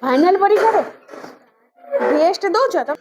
Final परीक्षा रे best दौच तो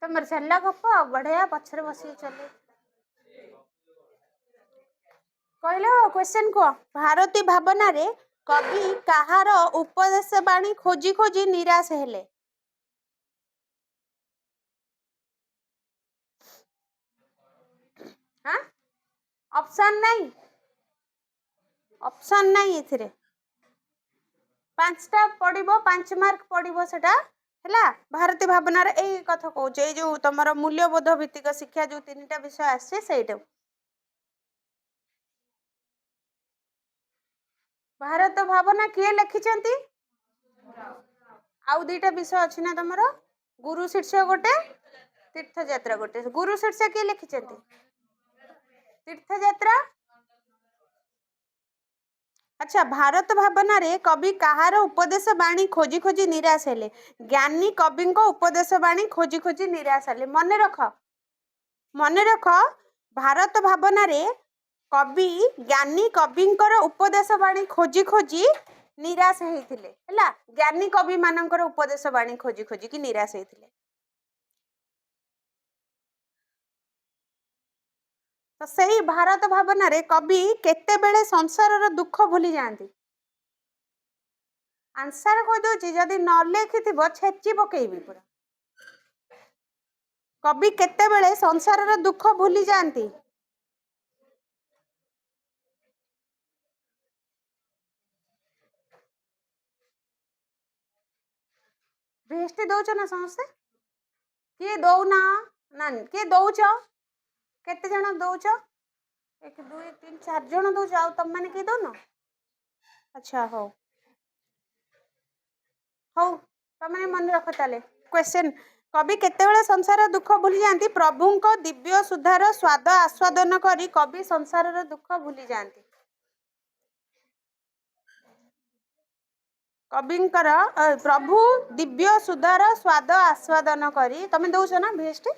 तुम सरला गप बढ़िया पछरे बसी चले कहलो क्वेश्चन को भारती भावना रे कवि कहार उपदेश बाणी खोजी खोजी निराश हेले हाँ ऑप्शन नहीं एथिरे 5टा पड़िबो 5 मार्क पड़िबो सेटा हैला भारती भावना रे एई कथा कहूचे ए जो तमरो मूल्यबोध भित्तिक शिक्षा जो 3टा विषय आछे सेटा भारत भावना किए लिखिचंती आउ 2टा विषय अछि ना तमरो गुरु शीर्षक गोटे तीर्थ यात्रा गोटे गुरु शीर्षक किए लिखिचंती तीर्थ यात्रा अच्छा भारत भावना रे कवि कहार उपदेश बाणी खोजी खोजी निराश हेले ज्ञानी कवि को उपदेश बाणी खोजी खोजी निराश हेले मन रख भारत भावना रे कवि ज्ञानी कविंकर उपदेश बाणी खोजी खोजी निराश हेइथिले हैला ज्ञानी कवि मानकर उपदेश बाणी खोजी खोजी कि निराश हेइथिले तो सही भारत भावना रे कवि केते बेले संसार रो दुख भूली जांती आंसर कह दोची जदि न लिखिथिबो छेची पकेइबी पूरा कवि केते बेले संसार रो दुख भूली जांती भेष्टि दौच ना समस्ते किए दौना ना किए दौच केते जण दौच 1 2 3 4 जण दौच आ तुम माने किए दौन अच्छा हो तुम मन रख ताले क्वेश्चन कवि केतेबेले संसार दुख भूली जाती प्रभुंको दिव्य सुधार स्वाद आस्वादन करी कवि संसार दुख भूली जाती कविंकर प्रभु दिव्य सुधार स्वाद आस्वादन करी तमें दौच ना भेस्ट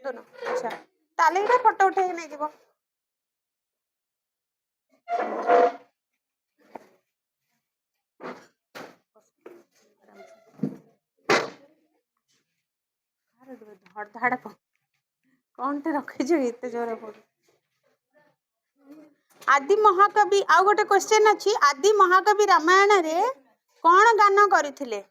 दोनों अच्छा ताले इटा फोटो उठे नहीं जीवो धड़ धाड़ कौन टे रखी एते जोर पड़ आदि महाकवि आउ गोटे क्वेश्चन अच्छी आदि महाकवि रामायण रे कौन गान करथिले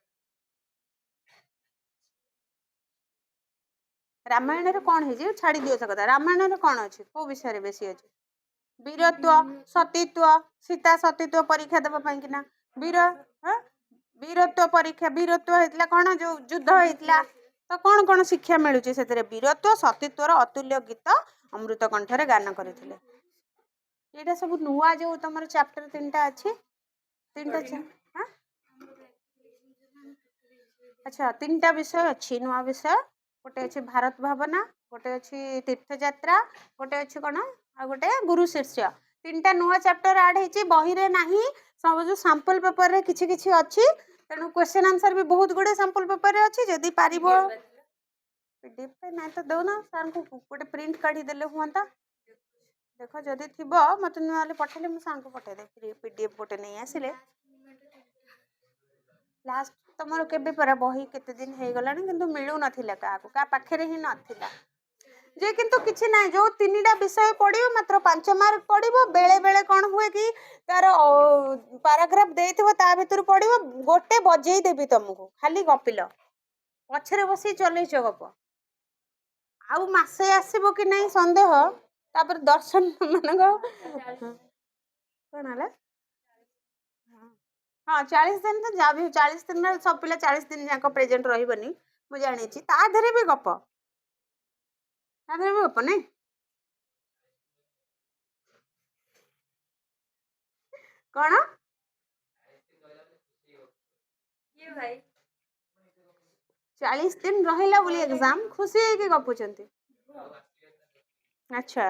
रामायण रे कौन है छाड़ी दियो से कथा रामायण रे कौन अच्छी को विषय रे बेसी अच्छी वीरत्व सतीत्व सीता सतीत्व परीक्षा देबा पई किना वीरत्व परीक्षा वीरत्व हेतला कौन जो युद्ध हेतला तो कौन कौन शिक्षा मिलुची सेतरे वीरत्व सतीत्वर अतुल्य गीत अमृत कंठरे गान करथिले एटा सब नुआ जो तमर चैप्टर 3टा अछि 3टा हां अच्छा 3टा विषय अछि नुआ विषय गोटे अछि भारत भावना गोटे अछि तीर्थ यात्रा गोटे अछि कोन आ गोटे गुरु शिष्य 3टा नुआ चैप्टर ऐड हेची बही रे नाही सब जो सैंपल पेपर रे किछि किछि अछि तेनु क्वेश्चन आंसर भी बहुत गुडे सैंपल पेपर रे अछि जदी पारिबो पीडीएफ पे ना तो दो ना सर को गोटे प्रिंट काढ़ी देले हुआंता देख जदि थी मत ना पठेले मु सर को पठेदे पीडीएफ गोटे नहीं आसिले लास्ट तुम केबे पर बही केते दिन हो गलानी किंतु मिलू नथिला क्या पाखे ही नथिला जे किंतु किछि ना जो तीनटा विषय पढ़ियो मात्र 5 मार्क पढ़िबो बेले बेले कौन हुए कि तार पैराग्राफ देथिबो ता भीतर पढ़िबो गोटे बजेई देबी तुमको खाली गपिल पछरे बसी चलैछ गप आउ मासे आसीबो कि नहीं संदेह तापर दर्शन मानक कौन है हाँ 40 दिन तो जा भी 40 दिन सब पिला 40 दिन जाक प्रेजेंट रही मुझे जानी ता देहरे भी गप ता देहरे भी गप नहीं कौन 40 दिन रहिला बोली एग्जाम खुशी है कि गपुचंती अच्छा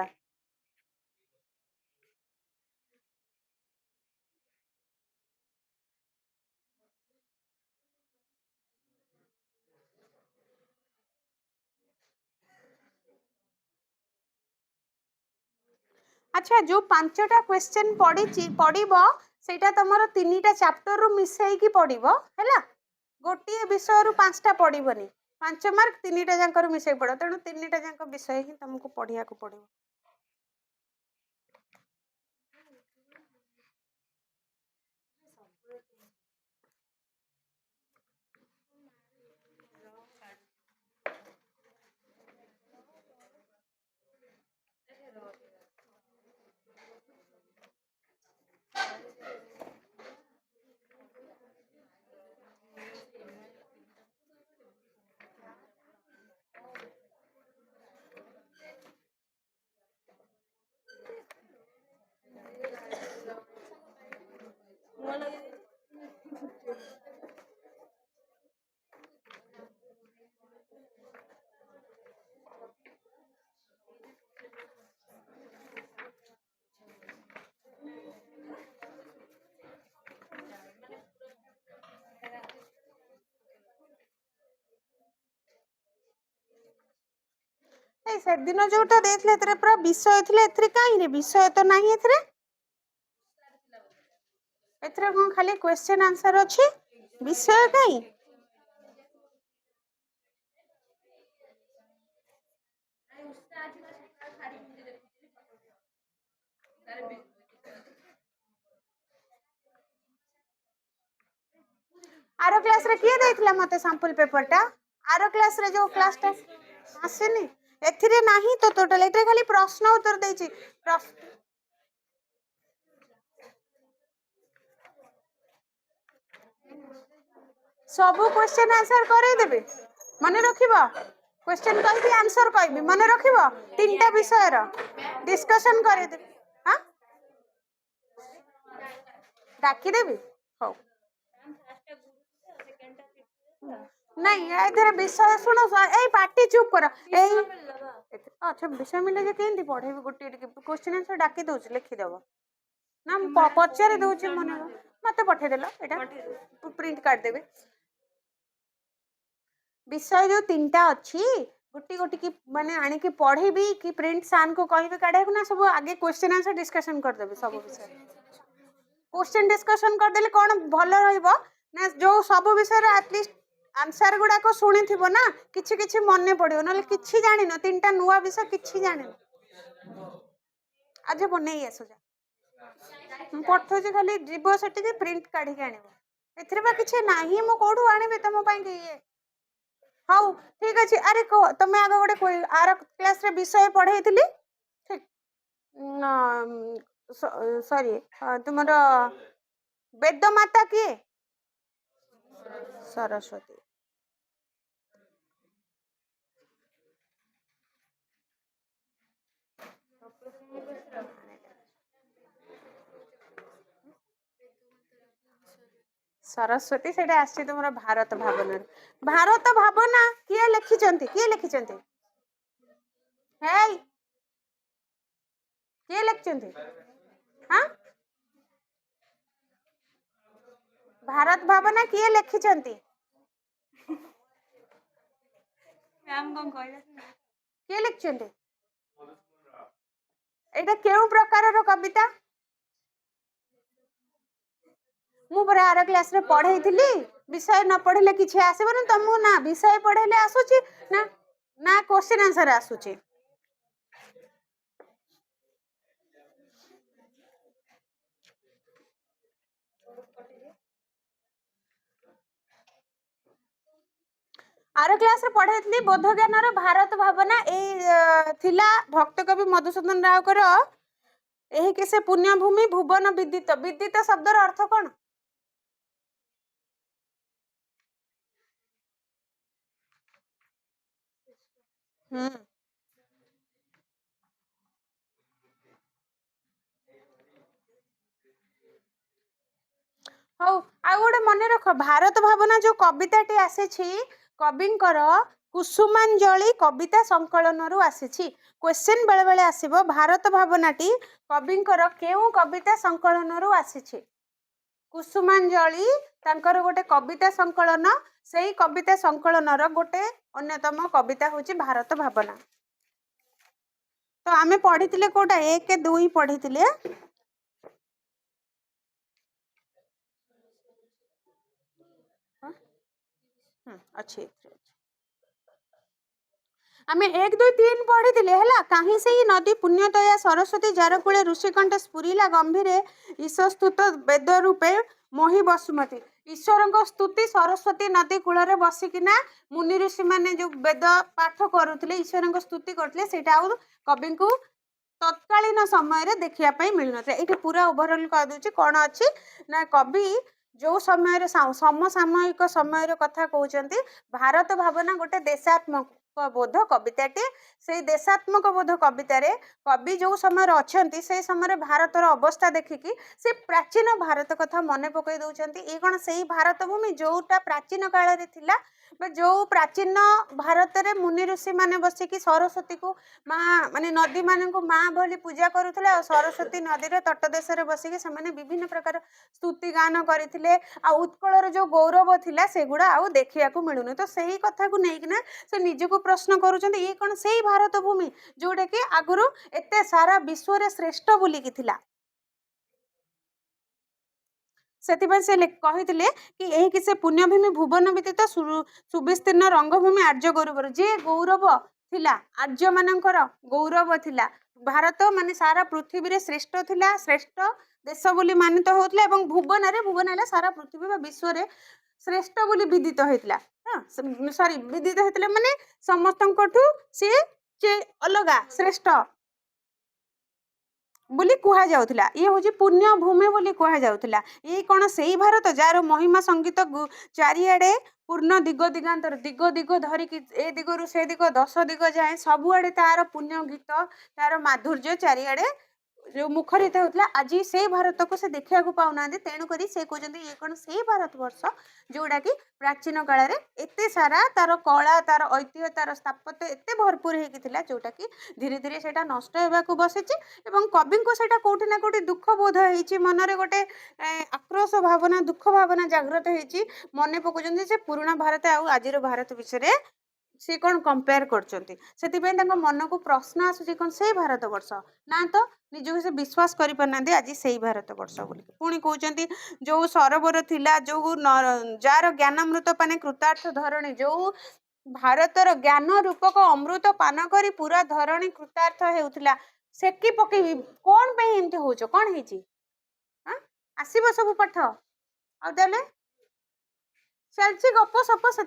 अच्छा जो 5टा क्वेश्चन पढ़िबो सेटा तमरो 3टा चैप्टर रु मिसई की पढ़िबो हैला गोटे विषय रु 5टा पढ़िबोनी 5 मार्क 3टा जाकर मिसई पढ़ो तेणु 3टा जाक विषय ही तुमको पढ़िया को पड़िबो से दिन जोटा देथिले एतरे पूरा विषय थिले एतरे काई रे विषय तो नाही एतरे एतरे कोन खाली क्वेश्चन आंसर अछि विषय काई आरो क्लास रे किए दैथिला मते सैंपल पेपर टा आरो क्लास रे जो क्लास टा आसेनी एथिरे नाही तो टोटल एतरे खाली प्रश्न उत्तर दैछि सब क्वेश्चन आंसर करे देबे मने रखिबो क्वेश्चन कहबी आंसर कहबी मने रखिबो 3टा विषय रो डिस्कशन करे दे हां डाकी देबी हो नहीं इधर विषय सुनो ए पार्टी चुप कर ए अच्छा विषय मिले जे केंती पढ़े गोटे क्वेश्चन आंसर डाकी दउछ लिखि देबो ना पचारे दउछ मने मते पठे देलो एटा प्रिंट काट देबे विषय जो 3टा अछि गोटी गोटी की माने आनी की पढ़ेबी कि प्रिंट सान को कहबे काढे ना सब आगे क्वेश्चन आंसर डिस्कशन कर देबे सब विषय क्वेश्चन डिस्कशन कर देले कोन भलो रहइबो ना जो सब विषय रे एटलीस्ट आंसर गुडा को सुनी थिबो ना किछि किछि मने पड़ियो नले किछि जानि न 3टा नुवा विषय किछि जानि आज बनै आसो जा पठो जे खाली जीवो सेठी के प्रिंट काढी के आनिबो एथरे बा किछि नाही मो कोडू आनिबे तम पई के ये हाउ ठीक अछि अरे को तमे आगो गोटे कोई आर क्लास रे विषय पढैतिली ठीक सॉरी तुमरो वेद माता किए सरस्वती सरस्वती से आसी तुम भारत भावना किए लिखिचंती हे किए लिखिचंती हाँ भारत भावना किए लिखिचंती किए लिखिछन्ते एटा केउ प्रकारर कविता मु पर आर क्लास रे पढ़ेइथिली विषय न पढ़ले किछि आसीबन तमु ना विषय पढ़ेले आसुची ना ना क्वेश्चन आंसर आसुची आर क्लास रे पढ़ेइथिली बोध ज्ञानर भारत भावना ए थिला भक्त कवि मधुसूदन राव कर एही के से पुण्य भूमि भुवन विदित विदित शब्दर अर्थ कोन हौ आ गोटे मन रख भारत भावना जो कविताटी आसीछि कविंकर कुसुमांजलि कविता संकलन रु आसीछि क्वेश्चन बेले बेले आसीबो भारत भावनाटी कविंकर केउ कविता संकलन रु आसीछि कुसुमांजलि तांकर गोटे कविता संकलन सेही कविता संकलन रो गोटे अन्यतम कविता होछि भारत भावना तो आमे पढ़ितिले कोटा 1 2 पढ़ितिले अच्छे आमे 1 2 3 पढ़ितिले हला काहे सेही नदी पुण्यतया सरस्वती जारकुले ऋषिकंठ स्फुरिला गंभीरे ईशस्तुत वेद रूपे मोहि बसुमती ईश्वर स्तुति सरस्वती नदी कूल बसिकिना मुनि ऋषि माने जो वेद पाठ करुले ईश्वर स्तुति करते कवि को तत्कालीन समय देखा मिल ना ये पूरा ओभरअल कह दूची कौन अच्छी ना कवि जो समय समसामयिक समय कथा कहते भारत भावना गोटे देशात्मक बोध कविताटे से देशात्मक बोध कवितार कवि जो समय अच्छा से समय भारतर अवस्था देखिकी से प्राचीन भारत कथा मन पकई दौरान ये कौन से भारत भूमि जोटा प्राचीन काल में जो प्राचीन भारत में मुनि ऋषि माने बसिकी सरस्वती को माँ माने नदी मान को माँ भली पूजा करुले सरस्वती नदीर तटदेश बसिकी से विभिन्न प्रकार स्तुति गान करते उत्कलर जो गौरव थिला सेगुड़ा आउ देखा मिलूनी तो सही कथा को लेकिन से निजको प्रश्न करुँच ये कौन से भारत भूमि जोटा कि आगुरी एत सारा विश्व रे श्रेष्ठ बोलिकी थिला से कहते कि यही कि से पुण्यभूमि भुवन व्यतीत सुविस्तीर्ण रंगभूमि आर्य गौरव जे गौरव थिला आर्य मानकर गौरव थिला भारत माने सारा पृथ्वी रे श्रेष्ठ थिला श्रेष्ठ देश बोली मानित होतला एवं भुवन सारा पृथ्वी विश्व रे श्रेष्ठ बोली विदित होइतला सॉरी विदित होइतला माने समस्तंकठू से अलगा श्रेष्ठ बोली कुहा जाउथला ये होची पुण्य भूमि बोली कुहा जाउथला ये कौन से भारत जार महिमा संगीत चारिआडे पूर्ण दिग दिगांतर दिग धरिकी ए दिगरु से दिग 10 दिग जाए सबुआडे तार पुण्य गीत तार माधुर्य चारिआडे जो मुखरित होता आज से भारत को से देखा पाऊना तेणुक से कहते ये कौन से भारत वर्ष जोड़ा कि प्राचीन काल में एत सारा तार कला तार ऐतिह्य तार स्थापत्य एत भरपूर होता जोटा कि धीरे धीरे से नष्ट होगा बसी कवि को सेटा कौटि ना कौटि दुख बोध हो मनरे गोटे आक्रोश भावना दुख भावना जागृत होती मन पकाउछन्ति जे पुराना भारत आज भारत विषय सी कौन कंपेयर कर मन को प्रश्न आसूँ कौन से भारत वर्ष ना तो निजक से विश्वास करना आज से भारत वर्ष बोल पुणी कहते जो सरोवर थिला जो जार ज्ञानामृत पाने कृतार्थ धरणी जो भारतर ज्ञान रूपक अमृत पान करी पूरा धरणी कृतार्थ होता सेकी पकेबी कौन पे एमती हो कौन है आसब सब पाठ आने चलती गप सप से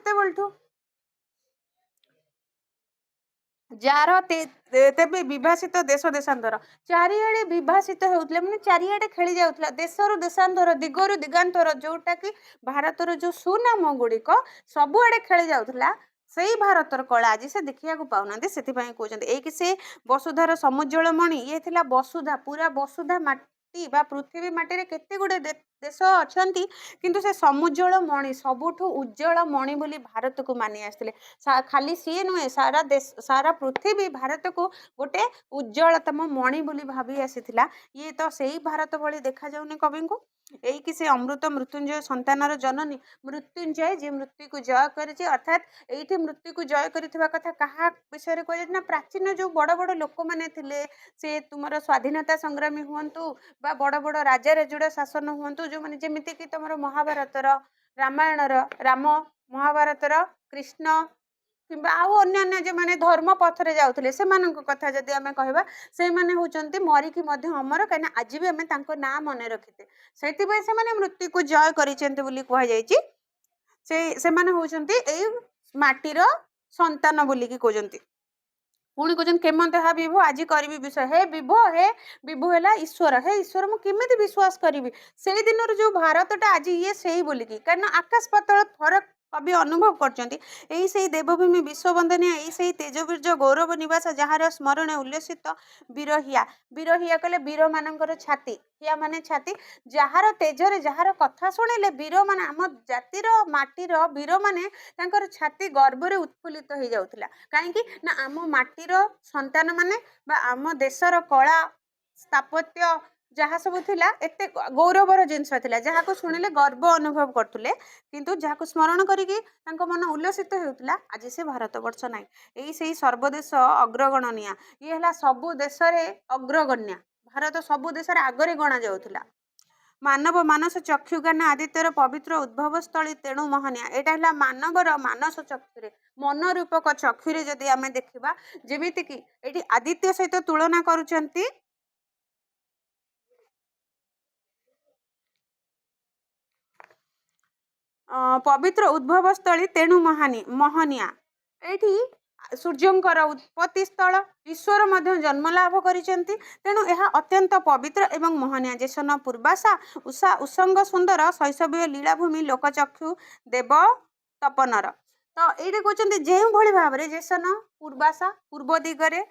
जार तेबे विभाषित देश देशांतर चारिआडे विभाषित होउतले माने चारिआडे खेली जाउतला देशरु देशांतर दिगरु दिगांतर जोटा कि भारतर जो सुनाम गुड़िक सबुआडे खेली जाउतला सही भारतर कला आज से देखा पाऊना से कहते एक से वसुधार समुज्जवल मणि ये थिला वसुधा पूरा वसुधा माटी बा पृथ्वी माटी रे केते गुडे ଦେଶ ଅଛନ୍ତି କିନ୍ତୁ ସେ ସମୁଜ୍ଜଳ ମଣି ସବୁଠୁ ଉଜ୍ଜଳ ମଣି ବୋଲି ଭାରତକୁ ମାନି ଆସିଥିଲେ। ଖାଲି ସିଏ ନୁହେଁ, ସାରା ଦେଶ ସାରା ପୃଥିବୀ ଭାରତକୁ ଗୋଟେ ଉଜ୍ଜଳତମ ମଣି ବୋଲି ଭାବି ଆସିଥିଲା। ଇଏ ତ ସେଇ ଭାରତ ଭଳି ଦେଖାଯାଉନି କବିଙ୍କୁ। ଏଇକି ସେ ଅମୃତ ମୃତ୍ୟୁଞ୍ଜୟ ସନ୍ତାନର ଜନନୀ ମୃତ୍ୟୁଞ୍ଜୟ, ଯିଏ ମୃତ୍ୟୁକୁ ଜୟ କରିଛି। ଅର୍ଥାତ୍ ଏଇଠି ମୃତ୍ୟୁକୁ ଜୟ କରିଥିବା କଥା କାହା ବିଷୟରେ କୁହାଯାଉଛି ନା, ପ୍ରାଚୀନ ଯୋଉ ବଡ଼ ବଡ଼ ଲୋକମାନେ ଥିଲେ, ସେ ତୁମର ସ୍ୱାଧୀନତା ସଂଗ୍ରାମୀ ହୁଅନ୍ତୁ ବା ବଡ଼ ବଡ଼ ରାଜା ରାଜୁଡ଼ା ଶାସନ ହୁଅନ୍ତୁ, ଯୋଉମାନେ ଯେମିତିକି ତମର ମହାଭାରତର, ରାମାୟଣର ରାମ, ମହାଭାରତର କୃଷ୍ଣ, କିମ୍ବା ଆଉ ଅନ୍ୟାନ୍ୟ ଯେଉଁମାନେ ଧର୍ମ ପଥରେ ଯାଉଥିଲେ ସେମାନଙ୍କ କଥା ଯଦି ଆମେ କହିବା, ସେଇମାନେ ହେଉଛନ୍ତି ମରିକି ମଧ୍ୟ ଅମର, କାହିଁକିନା ଆଜି ବି ଆମେ ତାଙ୍କ ନାଁ ମନେ ରଖିଛେ। ସେଇଥିପାଇଁ ସେମାନେ ମୃତ୍ୟୁକୁ ଜୟ କରିଛନ୍ତି ବୋଲି କୁହାଯାଇଛି। ସେମାନେ ହେଉଛନ୍ତି ଏଇ ମାଟିର ସନ୍ତାନ ବୋଲିକି କହୁଛନ୍ତି। ପୁଣି କହୁଛନ୍ତି କେମନ୍ତ ଏହା ବିଭୁ ଆଜି କରିବି ବିଶ୍ୱାସ। ହେ ବିଭୁ ହେଲା ଈଶ୍ୱର। ହେ ଈଶ୍ୱର, ମୁଁ କେମିତି ବିଶ୍ୱାସ କରିବି? ସେଇ ଦିନରୁ ଯୋଉ ଭାରତଟା ଆଜି ଇଏ ସେଇ ବୋଲିକି, କାରଣ ଆକାଶ ପାତାଳ ଫରକ କବି ଅନୁଭବ କରିଛନ୍ତି। ଏଇ ସେଇ ଦେବଭୂମି ବିଶ୍ୱବନ୍ଦନିଆ, ଏଇ ସେଇ ତେଜବୀର୍ଯ୍ୟ ଗୌରବ ନିବାସ, ଯାହାର ସ୍ମରଣେ ଉଲ୍ଲସିତ ବିରହିଆ। ବିରହିଆ କହିଲେ ବୀରମାନଙ୍କର ଛାତି, ହିଆ ମାନେ ଛାତି। ଯାହାର ତେଜରେ, ଯାହାର କଥା ଶୁଣିଲେ ବୀରମାନେ, ଆମ ଜାତିର ମାଟିର ବୀରମାନେ ତାଙ୍କର ଛାତି ଗର୍ବରେ ଉତ୍ଫୁଲ୍ଲିତ ହେଇଯାଉଥିଲା। କାହିଁକି ନା ଆମ ମାଟିର ସନ୍ତାନ ମାନେ ବା ଆମ ଦେଶର କଳା ସ୍ଥାପତ୍ୟ ଯାହା ସବୁ ଥିଲା ଏତେ ଗୌରବର ଜିନିଷ ଥିଲା, ଯାହାକୁ ଶୁଣିଲେ ଗର୍ବ ଅନୁଭବ କରୁଥିଲେ। କିନ୍ତୁ ଯାହାକୁ ସ୍ମରଣ କରିକି ତାଙ୍କ ମନ ଉଲ୍ଲସିତ ହେଉଥିଲା, ଆଜି ସେ ଭାରତବର୍ଷ ନାହିଁ। ଏଇ ସେଇ ସର୍ବଦେଶ ଅଗ୍ରଗଣନିଆ, ଇଏ ହେଲା ସବୁ ଦେଶରେ ଅଗ୍ରଗଣ୍ୟା। ଭାରତ ସବୁ ଦେଶରେ ଆଗରେ ଗଣା ଯାଉଥିଲା। ମାନବ ମାନସ ଚକ୍ଷୁଜ୍ଞାନ ଆଦିତ୍ୟର ପବିତ୍ର ଉଦ୍ଭବସ୍ଥଳୀ ତେଣୁ ମହନିଆ। ଏଇଟା ହେଲା ମାନବର ମାନସ ଚକ୍ଷୁରେ, ମନ ରୂପକ ଚକ୍ଷୁରେ ଯଦି ଆମେ ଦେଖିବା, ଯେମିତିକି ଏଠି ଆଦିତ୍ୟ ସହିତ ତୁଳନା କରୁଛନ୍ତି। ପବିତ୍ର ଉଦ୍ଭବସ୍ଥଳୀ ତେଣୁ ମହନିଆ। ଏଇଠି ସୂର୍ଯ୍ୟଙ୍କର ଉତ୍ପତ୍ତି ସ୍ଥଳ, ଈଶ୍ୱର ମଧ୍ୟ ଜନ୍ମ ଲାଭ କରିଛନ୍ତି। ତେଣୁ ଏହା ଅତ୍ୟନ୍ତ ପବିତ୍ର ଏବଂ ମୋହନିଆ। ଯେସନ ପୂର୍ବାଶା ଉଷା ଉସଙ୍ଗ ସୁନ୍ଦର ଶୈଶବୀୟ ଲୀଳାଭୂମି ଲୋକଚକ୍ଷୁ ଦେବ ତପନର। ତ ଏଇଠି କହୁଛନ୍ତି ଯେଉଁଭଳି ଭାବରେ ଯେସନ ପୂର୍ବାଶା ପୂର୍ବ ଦିଗରେ,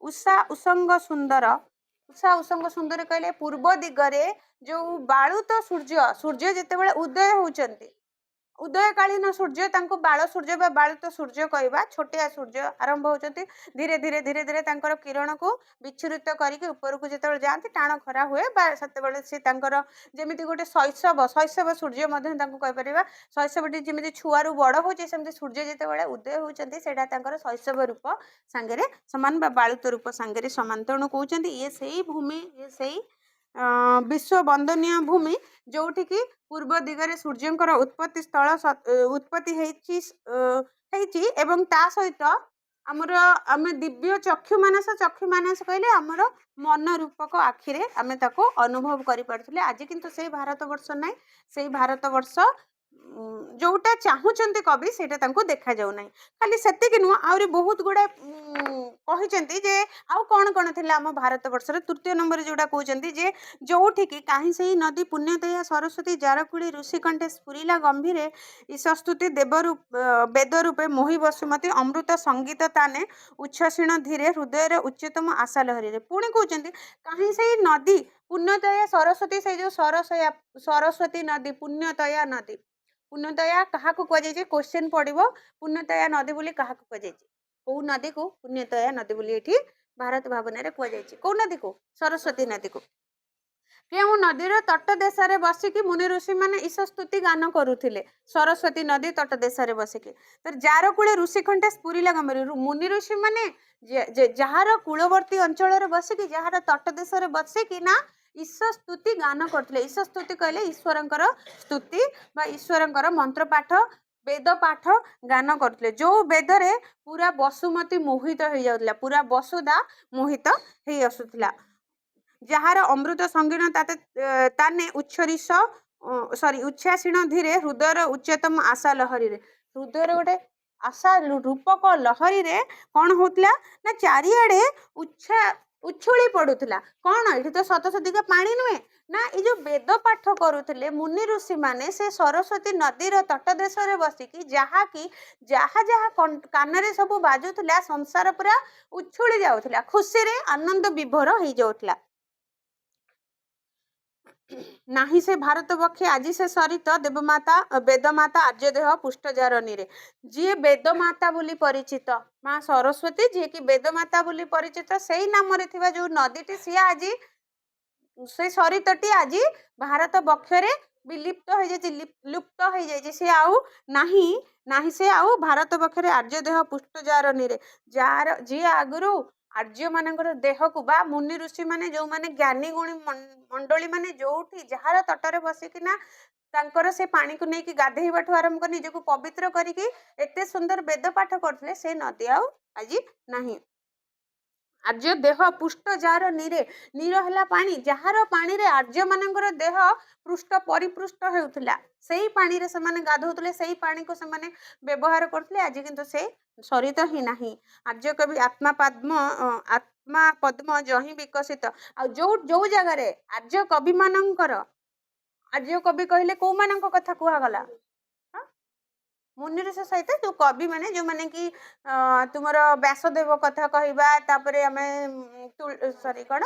ଉଷା ଉସଙ୍ଗ ସୁନ୍ଦର। ଉଷା ଉସଙ୍ଗ ସୁନ୍ଦର କହିଲେ ପୂର୍ବ ଦିଗରେ ଯୋଉ ବାଳୁତ ସୂର୍ଯ୍ୟ ଯେତେବେଳେ ଉଦୟ ହେଉଛନ୍ତି, ଉଦୟକାଳୀନ ସୂର୍ଯ୍ୟ, ତାଙ୍କୁ ବାଳ ସୂର୍ଯ୍ୟ ବା ବାଳୁତ ସୂର୍ଯ୍ୟ କହିବା। ଛୋଟିଆ ସୂର୍ଯ୍ୟ ଆରମ୍ଭ ହେଉଛନ୍ତି, ଧୀରେ ଧୀରେ ଧୀରେ ଧୀରେ ତାଙ୍କର କିରଣକୁ ବିଚ୍ଛୁରିତ କରିକି ଉପରକୁ ଯେତେବେଳେ ଯାଆନ୍ତି, ଟାଣ ଖରା ହୁଏ ବା ସେତେବେଳେ ସେ ତାଙ୍କର ଯେମିତି ଗୋଟେ ଶୈଶବ ସୂର୍ଯ୍ୟ ମଧ୍ୟ ତାଙ୍କୁ କହିପାରିବା। ଶୈଶବଟି ଯେମିତି ଛୁଆରୁ ବଡ଼ ହେଉଛି, ସେମିତି ସୂର୍ଯ୍ୟ ଯେତେବେଳେ ଉଦୟ ହେଉଛନ୍ତି, ସେଇଟା ତାଙ୍କର ଶୈଶବ ରୂପ ସାଙ୍ଗରେ ସମାନ ବା ବାଳୁତ ରୂପ ସାଙ୍ଗରେ ସମାନ। ତେଣୁ କହୁଛନ୍ତି ଇଏ ସେଇ ଭୂମି, ଇଏ ସେଇ ବିଶ୍ୱ ବନ୍ଦନୀୟ ଭୂମି, ଯୋଉଠିକି ପୂର୍ବ ଦିଗରେ ସୂର୍ଯ୍ୟଙ୍କର ଉତ୍ପତ୍ତି ସ୍ଥଳ ଉତ୍ପତ୍ତି ହେଇଛି ଏବଂ ତା ସହିତ ଆମେ ଦିବ୍ୟ ଚକ୍ଷୁ ମାନସ କହିଲେ ଆମର ମନ ରୂପକ ଆଖିରେ ଆମେ ତାକୁ ଅନୁଭବ କରିପାରୁଥିଲେ। ଆଜି କିନ୍ତୁ ସେଇ ଭାରତବର୍ଷ ନାହିଁ। ସେଇ ଭାରତବର୍ଷ ଯୋଉଟା ଚାହୁଁଛନ୍ତି କବି, ସେଇଟା ତାଙ୍କୁ ଦେଖାଯାଉ ନାହିଁ। ଖାଲି ସେତିକି ନୁହଁ, ଆହୁରି ବହୁତ ଗୁଡ଼ାଏ କହିଛନ୍ତି ଯେ ଆଉ କ'ଣ କ'ଣ ଥିଲା ଆମ ଭାରତବର୍ଷରେ। ତୃତୀୟ ନମ୍ବରରେ ଯୋଉଟା କହୁଛନ୍ତି ଯେ ଯୋଉଠିକି କାହିଁ ସେଇ ନଦୀ ପୁଣ୍ୟତୟା ସରସ୍ୱତୀ ଜାରକୁଳି ଋଷିକଣ୍ଠେ ସ୍ଫୁରିଲା ଗମ୍ଭୀରେ ଈଶସ୍ତୁତି ବେଦ ରୂପେ ମୋହି ବସୁମତୀ ଅମୃତ ସଙ୍ଗୀତ ତାନେ ଉଚ୍ଛ୍ୱସିଣ ଧୀରେ ହୃଦୟରେ ଉଚ୍ଚତମ ଆଶା ଲହରୀରେ। ପୁଣି କହୁଛନ୍ତି କାହିଁ ସେଇ ନଦୀ ପୁଣ୍ୟତୟା ସରସ୍ୱତୀ, ସେଇ ଯୋଉ ସରସ୍ୱତୀ ନଦୀ, ପୁଣ୍ୟତୟା ନଦୀ। ପୁଣ୍ୟତୟା କାହାକୁ କୁହାଯାଇଛି? କ୍ୱେଶ୍ଚନ ପଡ଼ିବ, ପୁଣ୍ୟତୟା ନଦୀ ବୋଲି କାହାକୁ କୁହାଯାଇଛି? କୋଉ ନଦୀକୁ ପୁଣ୍ୟତୟା ନଦୀ ବୋଲି ଏଠି ଭାରତ ଭାବନାରେ କୁହାଯାଇଛି? କୋଉ ନଦୀକୁ? ସରସ୍ୱତୀ ନଦୀକୁ। କେଉଁ ନଦୀର ତଟ ଦେଶରେ ବସିକି ମୁନି ଋଷି ମାନେ ଈଶସ୍ତୁତି ଗାନ କରୁଥିଲେ? ସରସ୍ୱତୀ ନଦୀ ତଟ ଦେଶରେ ବସିକି। ଯାର କୂଳେ ଋଷି ଖଣ୍ଡେ ସ୍ଫୁରିଲା ଗମ୍ଭୀର, ମୁନି ଋଷି ମାନେ ଯାହାର କୂଳବର୍ତ୍ତୀ ଅଞ୍ଚଳରେ ବସିକି, ଯାହାର ତଟ ଦେଶରେ ବସିକି ନା ଈଶସ୍ତୁତି ଗାନ କରୁଥିଲେ। ଈଶସ୍ତୁତି କହିଲେ ଈଶ୍ୱରଙ୍କର ସ୍ତୁତି ବା ଈଶ୍ୱରଙ୍କର ମନ୍ତ୍ର ପାଠ, ବେଦ ପାଠ ଗାନ କରୁଥିଲେ। ଯୋଉ ବେଦରେ ପୁରା ବସୁମତୀ ମୋହିତ ହେଇଯାଉଥିଲା, ପୁରା ବସୁଧା ମୋହିତ ହେଇ ଆସୁଥିଲା। ଯାହାର ଅମୃତ ସଙ୍ଗୀନ ତାନେ ଉଚ୍ଛ୍ୱାସିଣ ଧୀରେ ହୃଦୟର ଉଚ୍ଚତମ ଆଶା ଲହରୀରେ। ହୃଦୟର ଗୋଟେ ଆଶା ରୂପକ ଲହରୀରେ କ'ଣ ହଉଥିଲା ନା ଚାରିଆଡ଼େ ଉଛୁଳି ପଡୁଥିଲା। କ'ଣ ଏଠି ତ ଶତଶତିକା ପାଣି ନୁହେଁ ନା, ଏଇ ଯୋଉ ବେଦ ପାଠ କରୁଥିଲେ ମୁନି ଋଷି ମାନେ, ସେ ସରସ୍ୱତୀ ନଦୀର ତଟ ଦେଶରେ ବସିକି ଯାହା ଯାହା କାନରେ ସବୁ ବାଜୁଥିଲା, ସଂସାର ପୁରା ଉଛୁଳି ଯାଉଥିଲା, ଖୁସିରେ ଆନନ୍ଦ ବିଭୋର ହେଇଯାଉଥିଲା। ନାହିଁ ସେ ଭାରତ ବକ୍ଷେ ଆଜି ସେ ସରିତ ଦେବମାତା ବେଦମାତା ଆର୍ଯ୍ୟଦେହ ପୁଷ୍ଟଜାରଣୀରେ। ଯିଏ ବେଦମାତା ବୋଲି ପରିଚିତ ମା ସରସ୍ୱତୀ, ଯିଏକି ବେଦମାତା ବୋଲି ପରିଚିତ, ସେଇ ନାମରେ ଥିବା ଯୋଉ ନଦୀଟି ସିଏ ଆଜି ସେ ସରିତଟି ଆଜି ଭାରତ ବକ୍ଷରେ ବିଲୁପ୍ତ ହେଇଯାଇଛି, ଲୁପ୍ତ ହେଇଯାଇଛି। ସେ ଆଉ ନାହିଁ, ନାହିଁ ସେ ଆଉ ଭାରତ ବକ୍ଷରେ ଆର୍ଯ୍ୟଦେହ ପୁଷ୍ଟଜାରଣୀରେ। ଯାହାର ଯିଏ ଆଗରୁ ଆର୍ଯ୍ୟ ମାନଙ୍କର ଦେହକୁ ବା ମୁନି ଋଷି ମାନେ ଯୋଉମାନେ ଜ୍ଞାନୀ ଗୁଣୀ ମଣ୍ଡଳୀ ମାନେ ଯୋଉଠି ଯାହାର ତଟରେ ବସିକିନା ତାଙ୍କର ସେ ପାଣିକୁ ନେଇକି ଗାଧେଇବାଠୁ ଆରମ୍ଭ କରି ନିଜକୁ ପବିତ୍ର କରିକି ଏତେ ସୁନ୍ଦର ବେଦ ପାଠ କରୁଥିଲେ, ସେ ନଦୀ ଆଉ ଆଜି ନାହିଁ। ଆର୍ଯ୍ୟ ଦେହ ପୁଷ୍ଟ ଯାହାର ନୀରେ, ନୀର ହେଲା ପାଣି, ଯାହାର ପାଣିରେ ଆର୍ଯ୍ୟ ମାନଙ୍କର ଦେହ ପୃଷ୍ଟ ପରିପୃଷ୍ଟ ହେଉଥିଲା, ସେଇ ପାଣିରେ ସେମାନେ ଗାଧଉଥିଲେ, ସେଇ ପାଣିକୁ ସେମାନେ ବ୍ୟବହାର କରୁଥିଲେ। ଆଜି କିନ୍ତୁ ସେ ସରିତ ହିଁ ନାହିଁ। ଆର୍ଯ୍ୟ କବି ଆତ୍ମା ପଦ୍ମ ଯହିଁ ବିକଶିତ। ଆଉ ଯୋଉ ଯୋଉ ଜାଗାରେ ଆର୍ଯ୍ୟ କବି ମାନଙ୍କର, ଆର୍ଯ୍ୟ କବି କହିଲେ କୋଉମାନଙ୍କ କଥା କୁହାଗଲା? ମୁନିଋଷି ସହିତ ଯୋଉ କବି ମାନେ, ଯୋଉମାନେ କି ତୁମର ବ୍ୟାସଦେବ କଥା କହିବା, ତାପରେ ଆମେ କଣ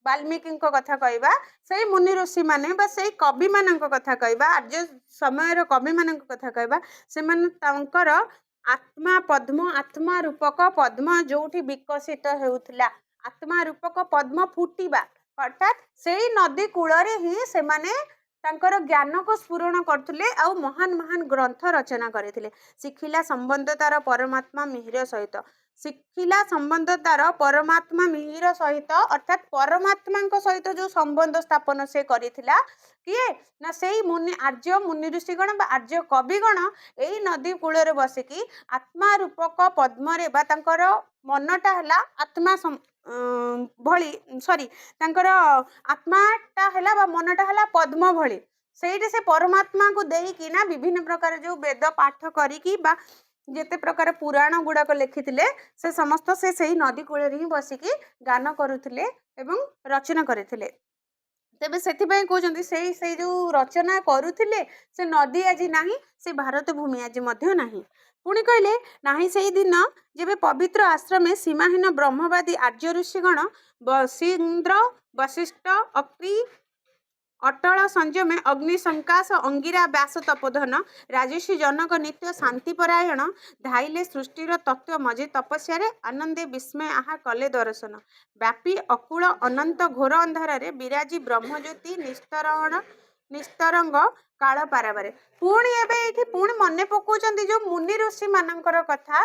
ବାଲ୍ମୀକିଙ୍କ କଥା କହିବା, ସେଇ ମୁନି ଋଷି ମାନେ ବା ସେଇ କବି ମାନଙ୍କ କଥା କହିବା, ଆର୍ଯ୍ୟ ସମୟର କବି ମାନଙ୍କ କଥା କହିବା, ସେମାନେ ତାଙ୍କର ଆତ୍ମା ପଦ୍ମ, ଆତ୍ମା ରୂପକ ପଦ୍ମ ଯୋଉଠି ବିକଶିତ ହେଉଥିଲା, ଆତ୍ମା ରୂପକ ପଦ୍ମ ଫୁଟିବା, ଅର୍ଥାତ୍ ସେଇ ନଦୀ କୂଳରେ ହିଁ ସେମାନେ ତାଙ୍କର ଜ୍ଞାନକୁ ସ୍ଫୁରଣ କରୁଥିଲେ ଆଉ ମହାନ ମହାନ ଗ୍ରନ୍ଥ ରଚନା କରିଥିଲେ। ଶିଖିଲା ସମ୍ବନ୍ଧ ତାର ପରମାତ୍ମା ମିହିର ସହିତ, ଶିଖିଲା ସମ୍ବନ୍ଧ ତାର ପରମାତ୍ମା ମିହିର ସହିତ, ଅର୍ଥାତ୍ ପରମାତ୍ମାଙ୍କ ସହିତ ଯୋଉ ସମ୍ବନ୍ଧ ସ୍ଥାପନ ସେ କରିଥିଲା, କିଏ ନା ସେଇ ଆର୍ଯ୍ୟ ମୁନି ଋଷିଗଣ ବା ଆର୍ଯ୍ୟ କବିଗଣ ଏଇ ନଦୀ କୂଳରେ ବସିକି ଆତ୍ମା ରୂପକ ପଦ୍ମରେ, ବା ତାଙ୍କର ମନଟା ହେଲା ଆତ୍ମା ଭଳି, ତାଙ୍କର ଆତ୍ମାଟା ହେଲା ବା ମନଟା ହେଲା ପଦ୍ମ ଭଳି, ସେଇଠି ସେ ପରମାତ୍ମାକୁ ଦେଇକି ନା ବିଭିନ୍ନ ପ୍ରକାର ଯୋଉ ବେଦ ପାଠ କରିକି ବା ଯେତେ ପ୍ରକାର ପୁରାଣ ଗୁଡାକ ଲେଖିଥିଲେ, ସେ ସମସ୍ତ ସେ ସେଇ ନଦୀ କୂଳରେ ହିଁ ବସିକି ଗାନ କରୁଥିଲେ ଏବଂ ରଚନା କରିଥିଲେ। ତେବେ ସେଥିପାଇଁ କହୁଛନ୍ତି ସେଇ ଯୋଉ ରଚନା କରୁଥିଲେ ସେ ନଦୀ ଆଜି ନାହିଁ, ସେ ଭାରତ ଭୂମି ଆଜି ମଧ୍ୟ ନାହିଁ। ପୁଣି କହିଲେ ନାହିଁ ସେଇ ଦିନ ଯେବେ ପବିତ୍ର ଆଶ୍ରମେ ସୀମାହୀନ ବ୍ରହ୍ମବାଦୀ ଆର୍ଯ୍ୟ ଋଷିଗଣ ବଶୀନ୍ଦ୍ର ବଶିଷ୍ଠ ଅକ୍ରି ଅଟଳ ସଂଯମେ ଅଗ୍ନି ସଂକାଶ ଅଙ୍ଗିରା ବ୍ୟାସ ତପୋଧନ ରାଜର୍ଷି ଜନକ ନିତ୍ୟ ଶାନ୍ତିପରାୟଣ ଧାଇଲେ ସୃଷ୍ଟିର ତତ୍ତ୍ୱ ମଝି ତପସ୍ୟାରେ ଆନନ୍ଦେ ବିସ୍ମୟ ଆହା କଲେ ଦର୍ଶନ ବ୍ୟାପୀ ଅକୁଳ ଅନନ୍ତ ଘୋର ଅନ୍ଧାରରେ ବିରାଜି ବ୍ରହ୍ମଜ୍ୟୋତି ନିସ୍ତରଙ୍ଗ କାଳ ପାରାବାରେ। ପୁଣି ଏବେ ଏଇଠି ପୁଣି ମନେ ପକାଉଛନ୍ତି ଯୋଉ ମୁନି ଋଷି ମାନଙ୍କର କଥା।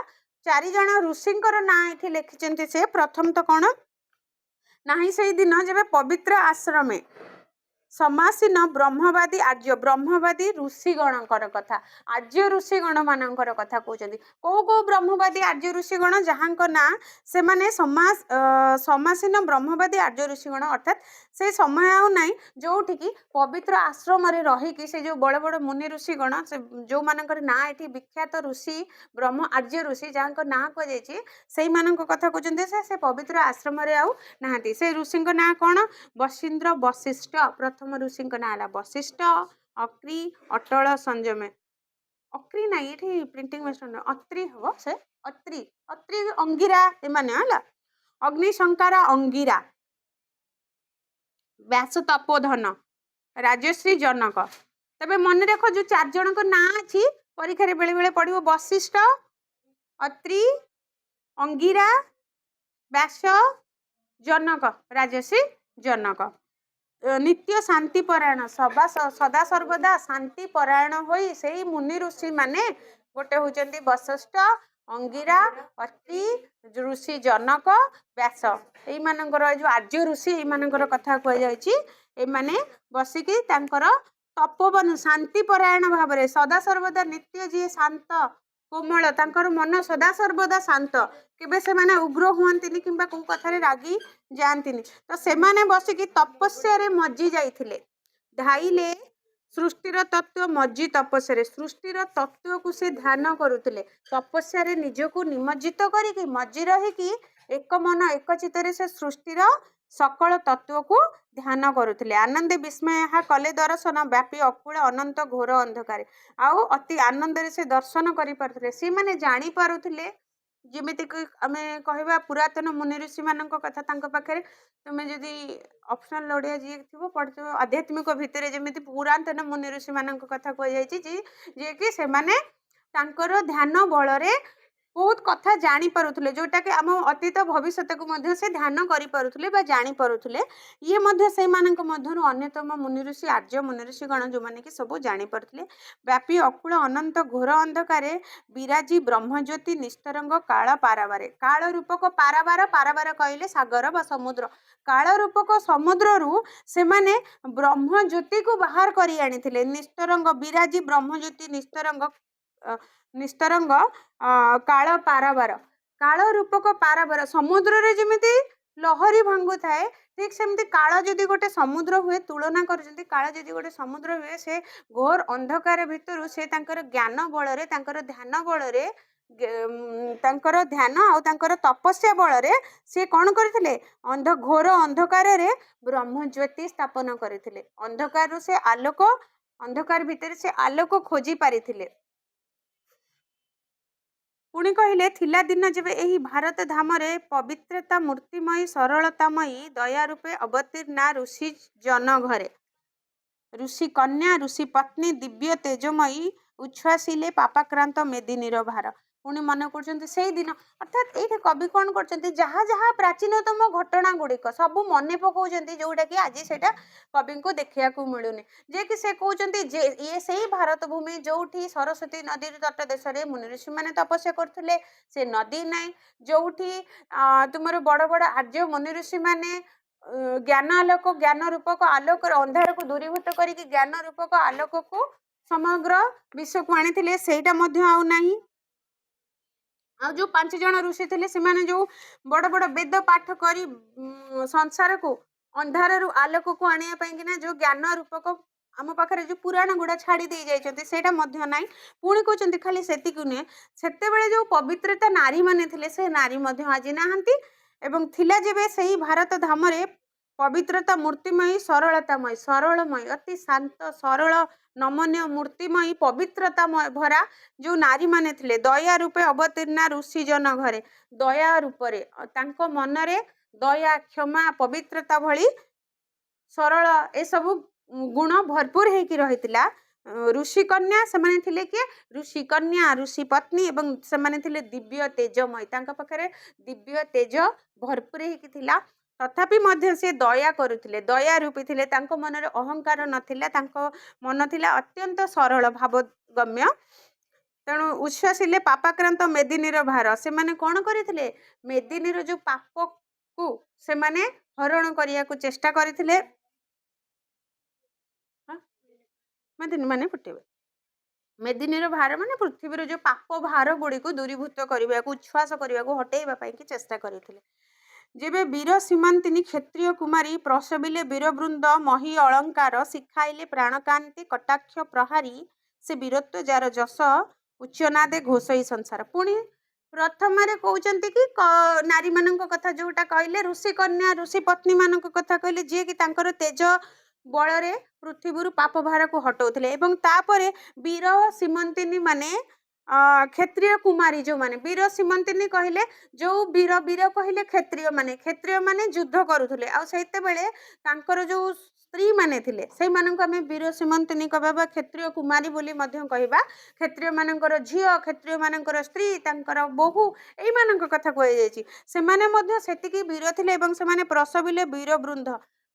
4 ଜଣ ଋଷିଙ୍କର ନାଁ ଏଠି ଲେଖିଛନ୍ତି। ସେ ପ୍ରଥମ ତ କଣ ନାହିଁ ସେଇ ଦିନ ଯେବେ ପବିତ୍ର ଆଶ୍ରମେ ସମାସୀନ ବ୍ରହ୍ମବାଦୀ ଋଷିଗଣଙ୍କର କଥା, ଆର୍ଯ୍ୟ ଋଷିଗଣ ମାନଙ୍କର କଥା କହୁଛନ୍ତି। କୋଉ କୋଉ ବ୍ରହ୍ମବାଦୀ ଆର୍ଯ୍ୟ ଋଷିଗଣ ଯାହାଙ୍କ ନାଁ ସେମାନେ ସମାସୀନ ବ୍ରହ୍ମବାଦୀ ଆର୍ଯ୍ୟ ଋଷିଗଣ, ଅର୍ଥାତ୍ ସେ ସମୟ ଆଉ ନାହିଁ ଯୋଉଠିକି ପବିତ୍ର ଆଶ୍ରମରେ ରହିକି ସେ ଯୋଉ ବଡ଼ ବଡ଼ ମୁନି ଋଷିଗଣ, ସେ ଯୋଉମାନଙ୍କର ନାଁ ଏଠି ବିଖ୍ୟାତ ଋଷି ବ୍ରହ୍ମ ଆର୍ଯ୍ୟ ଋଷି ଯାହାଙ୍କ ନାଁ କୁହାଯାଇଛି, ସେଇମାନଙ୍କ କଥା କହୁଛନ୍ତି। ସେ ପବିତ୍ର ଆଶ୍ରମରେ ଆଉ ନାହାନ୍ତି। ସେ ଋଷିଙ୍କ ନାଁ କଣ? ବଶୀନ୍ଦ୍ର ବଶିଷ୍ଠ। ପ୍ରଥମ ଋଷିଙ୍କ ନାଁ ହେଲା ବଶିଷ୍ଠ, ଅକ୍ରି, ଅଟଳ ସଂଯମେ। ଅକ୍ରି ନାହିଁ, ଏଠି ପ୍ରିଣ୍ଟିଂ ମିଷ୍ଟେକ୍, ଅତ୍ରି ହବ। ସେ ଅତ୍ରି ଅଙ୍ଗିରା, ଏମାନେ ହେଲା ଅଗ୍ନିଶଙ୍କାର ଅଙ୍ଗିରା, ବ୍ୟାସ ତପୋଧନ, ରାଜଶ୍ରୀ ଜନକ। ତେବେ ମନେ ରଖ ଯୋଉ 4 ଜଣଙ୍କ ନାଁ ଅଛି ପରୀକ୍ଷାରେ ବେଳେ ବେଳେ ପଡିବ, ବଶିଷ୍ଠ, ଅତ୍ରି, ଅଙ୍ଗିରା, ବ୍ୟାସ, ଜନକ, ରାଜଶ୍ରୀ ଜନକ। ନିତ୍ୟ ଶାନ୍ତି ପରାୟଣ, ସଦା ସର୍ବଦା ଶାନ୍ତି ପରାୟଣ ହୋଇ ସେଇ ମୁନି ଋଷି ମାନେ ଗୋଟେ ହଉଛନ୍ତି ବଶିଷ୍ଠ, ଅଙ୍ଗିରା, ଅତ୍ରି, ଋଷି ଜନକ, ବ୍ୟାସ। ଏଇମାନଙ୍କର ଯୋଉ ଆର୍ଯ୍ୟ ଋଷି ଏଇମାନଙ୍କର କଥା କୁହାଯାଇଛି। ଏମାନେ ବସିକି ତାଙ୍କର ତପୋବନ ଶାନ୍ତି ପରାୟଣ ଭାବରେ ସଦା ସର୍ବଦା ନିତ୍ୟ, ଯିଏ ଶାନ୍ତ କୋମଳ, ତାଙ୍କର ମନ ସଦା ସର୍ବଦା ଶାନ୍ତ, କେବେ ସେମାନେ ଉଗ୍ର ହୁଅନ୍ତିନି କିମ୍ବା କୋଉ କଥାରେ ରାଗି ଯାଆନ୍ତିନି। ତ ସେମାନେ ବସିକି ତପସ୍ୟାରେ ମଜ୍ଜି ଯାଇଥିଲେ। ଧାଇଲେ ସୃଷ୍ଟିର ତତ୍ତ୍ୱ ମଜ୍ଜି ତପସ୍ୟାରେ, ସୃଷ୍ଟିର ତତ୍ତ୍ୱକୁ ସେ ଧ୍ୟାନ କରୁଥିଲେ। ତପସ୍ୟାରେ ନିଜକୁ ନିମଜ୍ଜିତ କରିକି ମଜ୍ଜି ରହିକି ଏକ ମନ ଏକ ଚିତ୍ତରେ ସେ ସୃଷ୍ଟିର ସକଳ ତତ୍ତ୍ୱକୁ ଧ୍ୟାନ କରୁଥିଲେ। ଆନନ୍ଦେ ବିସ୍ମୟ ଏହା କଲେ ଦର୍ଶନ ବ୍ୟାପୀ ଅକୁଳ ଅନନ୍ତ ଘୋର ଅନ୍ଧକାରେ। ଆଉ ଅତି ଆନନ୍ଦରେ ସେ ଦର୍ଶନ କରିପାରୁଥିଲେ। ସେମାନେ ଜାଣିପାରୁଥିଲେ ଯେମିତିକି ଆମେ କହିବା ପୁରାତନ ମୁନି ଋଷିମାନଙ୍କ କଥା ତାଙ୍କ ପାଖରେ ତୁମେ ଯଦି ଅପସନାଲ ଓଡ଼ିଆ ଯିଏ ଥିବ ପଢ଼ିଥିବ ଆଧ୍ୟାତ୍ମିକ ଭିତରେ ଯେମିତି ପୁରାତନ ମୁନି ଋଷିମାନଙ୍କ କଥା କୁହାଯାଇଛି ଯିଏକି ସେମାନେ ତାଙ୍କର ଧ୍ୟାନ ବଳରେ ବହୁତ କଥା ଜାଣିପାରୁଥିଲେ, ଯେଉଁଟାକି ଆମ ଅତୀତ ଭବିଷ୍ୟତକୁ ମଧ୍ୟ ସେ ଧ୍ୟାନ କରିପାରୁଥିଲେ ବା ଜାଣିପାରୁଥିଲେ। ଇଏ ମଧ୍ୟ ସେଇମାନଙ୍କ ମଧ୍ୟରୁ ଅନ୍ୟତମ ମୁନି ଋଷି ଆର୍ଯ୍ୟ ମୁନି ଋଷିଗଣ ଯେଉଁମାନେ କି ସବୁ ଜାଣିପାରୁଥିଲେ। ବ୍ୟାପୀ ଅକୁଳ ଅନନ୍ତ ଘୋର ଅନ୍ଧକାରେ ବିରାଜି ବ୍ରହ୍ମଜ୍ୟୋତି ନିସ୍ତରଙ୍ଗ କାଳ ପାରାବାରେ। କାଳ ରୂପକ ପାରାବାର, ପାରାବାର କହିଲେ ସାଗର ବା ସମୁଦ୍ର। କାଳ ରୂପକ ସମୁଦ୍ରରୁ ସେମାନେ ବ୍ରହ୍ମଜ୍ୟୋତିକୁ ବାହାର କରି ଆଣିଥିଲେ। ନିସ୍ତରଙ୍ଗ ବିରାଜି ବ୍ରହ୍ମଜ୍ୟୋତି ନିସ୍ତରଙ୍ଗ କାଳ ପାରାବାର। କାଳ ରୂପକ ପାରାବାର, ସମୁଦ୍ରରେ ଯେମିତି ଲହରୀ ଭାଙ୍ଗୁଥାଏ ଠିକ୍ ସେମିତି କାଳ ଯଦି ଗୋଟେ ସମୁଦ୍ର ହୁଏ, ତୁଳନା କରୁଛନ୍ତି କାଳ ଯଦି ଗୋଟେ ସମୁଦ୍ର ହୁଏ, ସେ ଘୋର ଅନ୍ଧକାର ଭିତରୁ ସେ ତାଙ୍କର ଜ୍ଞାନ ବଳରେ ତାଙ୍କର ଧ୍ୟାନ ବଳରେ ତାଙ୍କର ଧ୍ୟାନ ଆଉ ତାଙ୍କର ତପସ୍ୟା ବଳରେ ସେ କ'ଣ କରିଥିଲେ, ଘୋର ଅନ୍ଧକାରରେ ବ୍ରହ୍ମଜ୍ୟୋତି ସ୍ଥାପନ କରିଥିଲେ। ଅନ୍ଧକାରରୁ ସେ ଆଲୋକ, ଅନ୍ଧକାର ଭିତରେ ସେ ଆଲୋକ ଖୋଜି ପାରିଥିଲେ। ପୁଣି କହିଲେ ଥିଲା ଦିନ ଯେବେ ଏହି ଭାରତ ଧାମରେ ପବିତ୍ରତା ମୂର୍ତ୍ତିମୟୀ ସରଳତାମୟୀ ଦୟା ରୂପେ ଅବତୀର୍ଣ୍ଣା ଋଷି ଜନ ଘରେ ଋଷି କନ୍ୟା ଋଷି ପତ୍ନୀ ଦିବ୍ୟ ତେଜମୟୀ ଉଚ୍ଛ୍ୱାସିଲେ ପାପାକ୍ରାନ୍ତ ମେଦିନୀର ଭାର। ପୁଣି ମନେ କରୁଛନ୍ତି ସେଇ ଦିନ, ଅର୍ଥାତ୍ ଏଇଠି କବି କ'ଣ କରୁଛନ୍ତି, ଯାହା ଯାହା ପ୍ରାଚୀନତମ ଘଟଣା ଗୁଡ଼ିକ ସବୁ ମନେ ପକାଉଛନ୍ତି, ଯେଉଁଟାକି ଆଜି ସେଇଟା କବିଙ୍କୁ ଦେଖିବାକୁ ମିଳୁନି। ଯେ କି ସେ କହୁଛନ୍ତି ଯେ ଇଏ ସେଇ ଭାରତ ଭୂମି ଯେଉଁଠି ସରସ୍ୱତୀ ନଦୀର ତଟ ଦେଶରେ ମୁନି ଋଷିମାନେ ତପସ୍ୟା କରୁଥିଲେ। ସେ ନଦୀ ନାହିଁ ଯେଉଁଠି ତୁମର ବଡ଼ ବଡ଼ ଆର୍ଯ୍ୟ ମୁନି ଋଷିମାନେ ଜ୍ଞାନ ଆଲୋକ, ଜ୍ଞାନ ରୂପକ ଆଲୋକର ଅନ୍ଧାରକୁ ଦୂରୀଭୂତ କରିକି ଜ୍ଞାନ ରୂପକ ଆଲୋକକୁ ସମଗ୍ର ବିଶ୍ୱକୁ ଆଣିଥିଲେ, ସେଇଟା ମଧ୍ୟ ଆଉ ନାହିଁ। ଆଉ ଯେଉଁ 5 ଜଣ ଋଷି ଥିଲେ ସେମାନେ ଯେଉଁ ବଡ଼ ବଡ଼ ବେଦ ପାଠ କରି ସଂସାରକୁ ଅନ୍ଧାରରୁ ଆଲୋକକୁ ଆଣିବା ପାଇଁକିନା ଯେଉଁ ଜ୍ଞାନ ରୂପକ ଆମ ପାଖରେ ଯେଉଁ ପୁରାଣ ଗୁଡ଼ା ଛାଡ଼ି ଦେଇ ଯାଇଛନ୍ତି ସେଇଟା ମଧ୍ୟ ନାହିଁ। ପୁଣି କହୁଛନ୍ତି ଖାଲି ସେତିକି ନୁହେଁ, ସେତେବେଳେ ଯେଉଁ ପବିତ୍ରତା ନାରୀମାନେ ଥିଲେ ସେ ନାରୀ ମଧ୍ୟ ଆଜି ନାହାନ୍ତି। ଏବଂ ଥିଲା ଯେବେ ସେହି ଭାରତ ଧାମରେ ପବିତ୍ରତା ମୂର୍ତ୍ତିମୟୀ ସରଳତାମୟୀ, ସରଳମୟୀ, ଅତି ଶାନ୍ତ ସରଳ ନମନୀୟ ମୂର୍ତ୍ତିମୟୀ ପବିତ୍ରତା ଭରା ଯେଉଁ ନାରୀମାନେ ଥିଲେ, ଦୟା ରୂପେ ଅବତୀର୍ଣ୍ଣା ଋଷିଜନ ଘରେ, ଦୟା ରୂପରେ ତାଙ୍କ ମନରେ ଦୟା, କ୍ଷମା, ପବିତ୍ରତା ଭଳି ସରଳ ଏସବୁ ଗୁଣ ଭରପୁର ହେଇକି ରହିଥିଲା। ଋଷି କନ୍ୟା ସେମାନେ ଥିଲେ କିଏ, ଋଷି କନ୍ୟା ଋଷି ପତ୍ନୀ, ଏବଂ ସେମାନେ ଥିଲେ ଦିବ୍ୟ ତେଜମୟୀ, ତାଙ୍କ ପାଖରେ ଦିବ୍ୟ ତେଜ ଭରପୁର ହେଇକି ଥିଲା। ତଥାପି ମଧ୍ୟ ସେ ଦୟା କରୁଥିଲେ, ଦୟା ରୂପୀ ଥିଲେ, ତାଙ୍କ ମନରେ ଅହଙ୍କାର ନଥିଲା, ତାଙ୍କ ମନ ଥିଲା ଅତ୍ୟନ୍ତ ସରଳ ଭାବଗମ୍ୟ। ତେଣୁ ଉଚ୍ଛ୍ୱାସିଲେ ପାପାକ୍ରାନ୍ତ ମେଦିନୀର ଭାର, ସେମାନେ କ'ଣ କରିଥିଲେ, ମେଦିନୀର ଯେଉଁ ପାପକୁ ସେମାନେ ହରଣ କରିବାକୁ ଚେଷ୍ଟା କରିଥିଲେ। ମେଦିନୀ ମାନେ ଫୁଟେଇବେ, ମେଦିନୀର ଭାର ମାନେ ପୃଥିବୀର ଯେଉଁ ପାପ ଭାର ଗୁଡ଼ିକୁ ଦୂରୀଭୂତ କରିବାକୁ, ଉଚ୍ଛ୍ୱାସ କରିବାକୁ, ହଟେଇବା ପାଇଁକି ଚେଷ୍ଟା କରିଥିଲେ। ଯେବେ ବୀର ସୀମନ୍ତିନୀ କ୍ଷତ୍ରିୟ କୁମାରୀ ପ୍ରସବିଲେ ବୀରବୃନ୍ଦ ମହି ଅଳଙ୍କାର ଶିଖାଇଲେ ପ୍ରାଣକାନ୍ତି କଟାକ୍ଷ ପ୍ରହାରୀ ସେ ବୀରତ୍ୱ ଯାର ଯଶ ଉଚ୍ଚନାଦେ ଘୋଷଇ ସଂସାର। ପୁଣି ପ୍ରଥମରେ କହୁଛନ୍ତି କି ନାରୀମାନଙ୍କ କଥା ଯେଉଁଟା କହିଲେ, ଋଷି କନ୍ୟା ଋଷି ପତ୍ନୀମାନଙ୍କ କଥା କହିଲେ, ଯିଏକି ତାଙ୍କର ତେଜ ବଳରେ ପୃଥିବୀରୁ ପାପ ଭାରକୁ ହଟଉଥିଲେ। ଏବଂ ତାପରେ ବୀର ସୀମନ୍ତିନୀ ମାନେ କ୍ଷତ୍ରିୟ କୁମାରୀ ଯେଉଁମାନେ, ବୀର ସୀମନ୍ତିନୀ କହିଲେ ଯେଉଁ ବୀର, ବୀର କହିଲେ କ୍ଷତ୍ରିୟ ମାନେ ଯୁଦ୍ଧ କରୁଥିଲେ। ଆଉ ସେତେବେଳେ ତାଙ୍କର ଯେଉଁ ସ୍ତ୍ରୀ ମାନେ ଥିଲେ ସେଇମାନଙ୍କୁ ଆମେ ବୀର ସୀମନ୍ତିନୀ କହିବା ବା କ୍ଷତ୍ରିୟ କୁମାରୀ ବୋଲି ମଧ୍ୟ କହିବା। କ୍ଷତ୍ରିୟ ମାନଙ୍କର ଝିଅ, କ୍ଷତ୍ରିୟ ମାନଙ୍କର ସ୍ତ୍ରୀ, ତାଙ୍କର ବୋହୂ, ଏଇମାନଙ୍କ କଥା କୁହାଯାଇଛି। ସେମାନେ ମଧ୍ୟ ସେତିକି ବୀର ଥିଲେ ଏବଂ ସେମାନେ ପ୍ରସବିଲେ ବୀରବୃନ୍ଦ।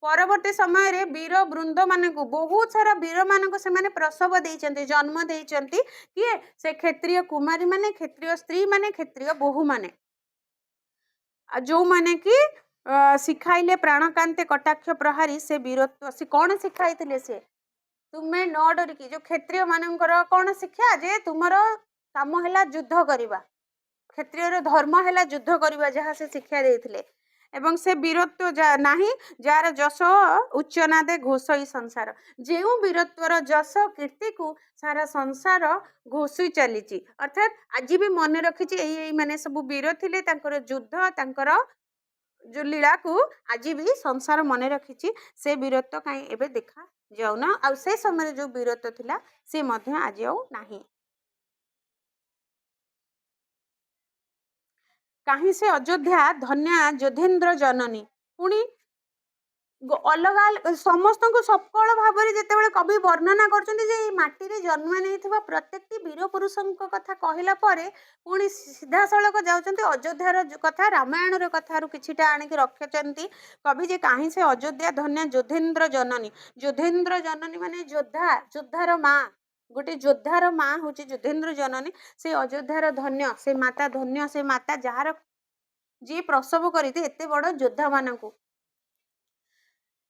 ପରବର୍ତ୍ତୀ ସମୟରେ ବୀର ବୃନ୍ଦ ମାନଙ୍କୁ, ବହୁତ ସାରା ବୀରମାନଙ୍କୁ ସେମାନେ ପ୍ରସବ ଦେଇଛନ୍ତି, ଜନ୍ମ ଦେଇଛନ୍ତି। କିଏ, ସେ କ୍ଷତ୍ରିୟ କୁମାରୀ ମାନେ, କ୍ଷତ୍ରିୟ ସ୍ତ୍ରୀ ମାନେ, କ୍ଷତ୍ରିୟ ବୋହୂ ମାନେ, ଯେଉଁମାନେ କି ଶିଖାଇଲେ ପ୍ରାଣକାନ୍ତେ କଟାକ୍ଷ ପ୍ରହାରୀ ସେ ବୀରତ୍ୱ। ସେ କ'ଣ ଶିଖାଇଥିଲେ, ସେ ତୁମେ ନ ଡରିକି, ଯେଉଁ କ୍ଷତ୍ରିୟ ମାନଙ୍କର କ'ଣ ଶିକ୍ଷା, ଯେ ତୁମର କାମ ହେଲା ଯୁଦ୍ଧ କରିବା, କ୍ଷତ୍ରିୟର ଧର୍ମ ହେଲା ଯୁଦ୍ଧ କରିବା, ଯାହା ସେ ଶିକ୍ଷା ଦେଇଥିଲେ। ଏବଂ ସେ ବୀରତ୍ୱ ନାହିଁ ଯାହାର ଯଶ ଉଚ୍ଚନାଦେ ଘୋଷଇ ସଂସାର, ଯେଉଁ ବୀରତ୍ୱର ଯଶ କୀର୍ତ୍ତିକୁ ସାରା ସଂସାର ଘୋଷି ଚାଲିଛି। ଅର୍ଥାତ୍ ଆଜି ବି ମନେ ରଖିଛି ଏଇମାନେ ସବୁ ବୀର ଥିଲେ, ତାଙ୍କର ଯୁଦ୍ଧ, ତାଙ୍କର ଯେଉଁ ଲୀଳାକୁ ଆଜି ବି ସଂସାର ମନେ ରଖିଛି। ସେ ବୀରତ୍ୱ କାହିଁ ଏବେ ଦେଖା ଯାଉନା, ଆଉ ସେ ସମୟରେ ଯେଉଁ ବୀରତ୍ୱ ଥିଲା ସେ ମଧ୍ୟ ଆଜି ଆଉ ନାହିଁ। କାହିଁ ସେ ଅଯୋଧ୍ୟା ଧନ୍ୟା ଯୋଧେନ୍ଦ୍ର ଜନନୀ। ପୁଣି ଅଲଗା ସମସ୍ତଙ୍କୁ ସକଳ ଭାବରେ ଯେତେବେଳେ କବି ବର୍ଣ୍ଣନା କରୁଛନ୍ତି ଯେ ଏଇ ମାଟିରେ ଜନ୍ମ ନେଇଥିବା ପ୍ରତ୍ୟେକଟି ବୀର ପୁରୁଷଙ୍କ କଥା କହିଲା ପରେ ପୁଣି ସିଧାସଳଖ ଯାଉଛନ୍ତି ଅଯୋଧ୍ୟାର କଥା, ରାମାୟଣର କଥାରୁ କିଛିଟା ଆଣିକି ରଖିଛନ୍ତି କବି ଯେ କାହିଁ ସେ ଅଯୋଧ୍ୟା ଧନ୍ୟା ଯୋଧେନ୍ଦ୍ର ଜନନୀ। ଯୋଧେନ୍ଦ୍ର ଜନନୀ ମାନେ ଯୋଦ୍ଧା, ଯୋଦ୍ଧାର ମା, ଗୋଟେ ଯୋଦ୍ଧାର ମା ହଉଛି ଯୋଧେନ୍ଦ୍ର ଜନନୀ। ସେ ଅଯୋଧ୍ୟାର ଧନ୍ୟ, ସେ ମାତା ଧନ୍ୟ, ସେ ମାତା ଯାହାର ଯିଏ ପ୍ରସବ କରିଛି ଏତେ ବଡ ଯୋଦ୍ଧା ମାନଙ୍କୁ।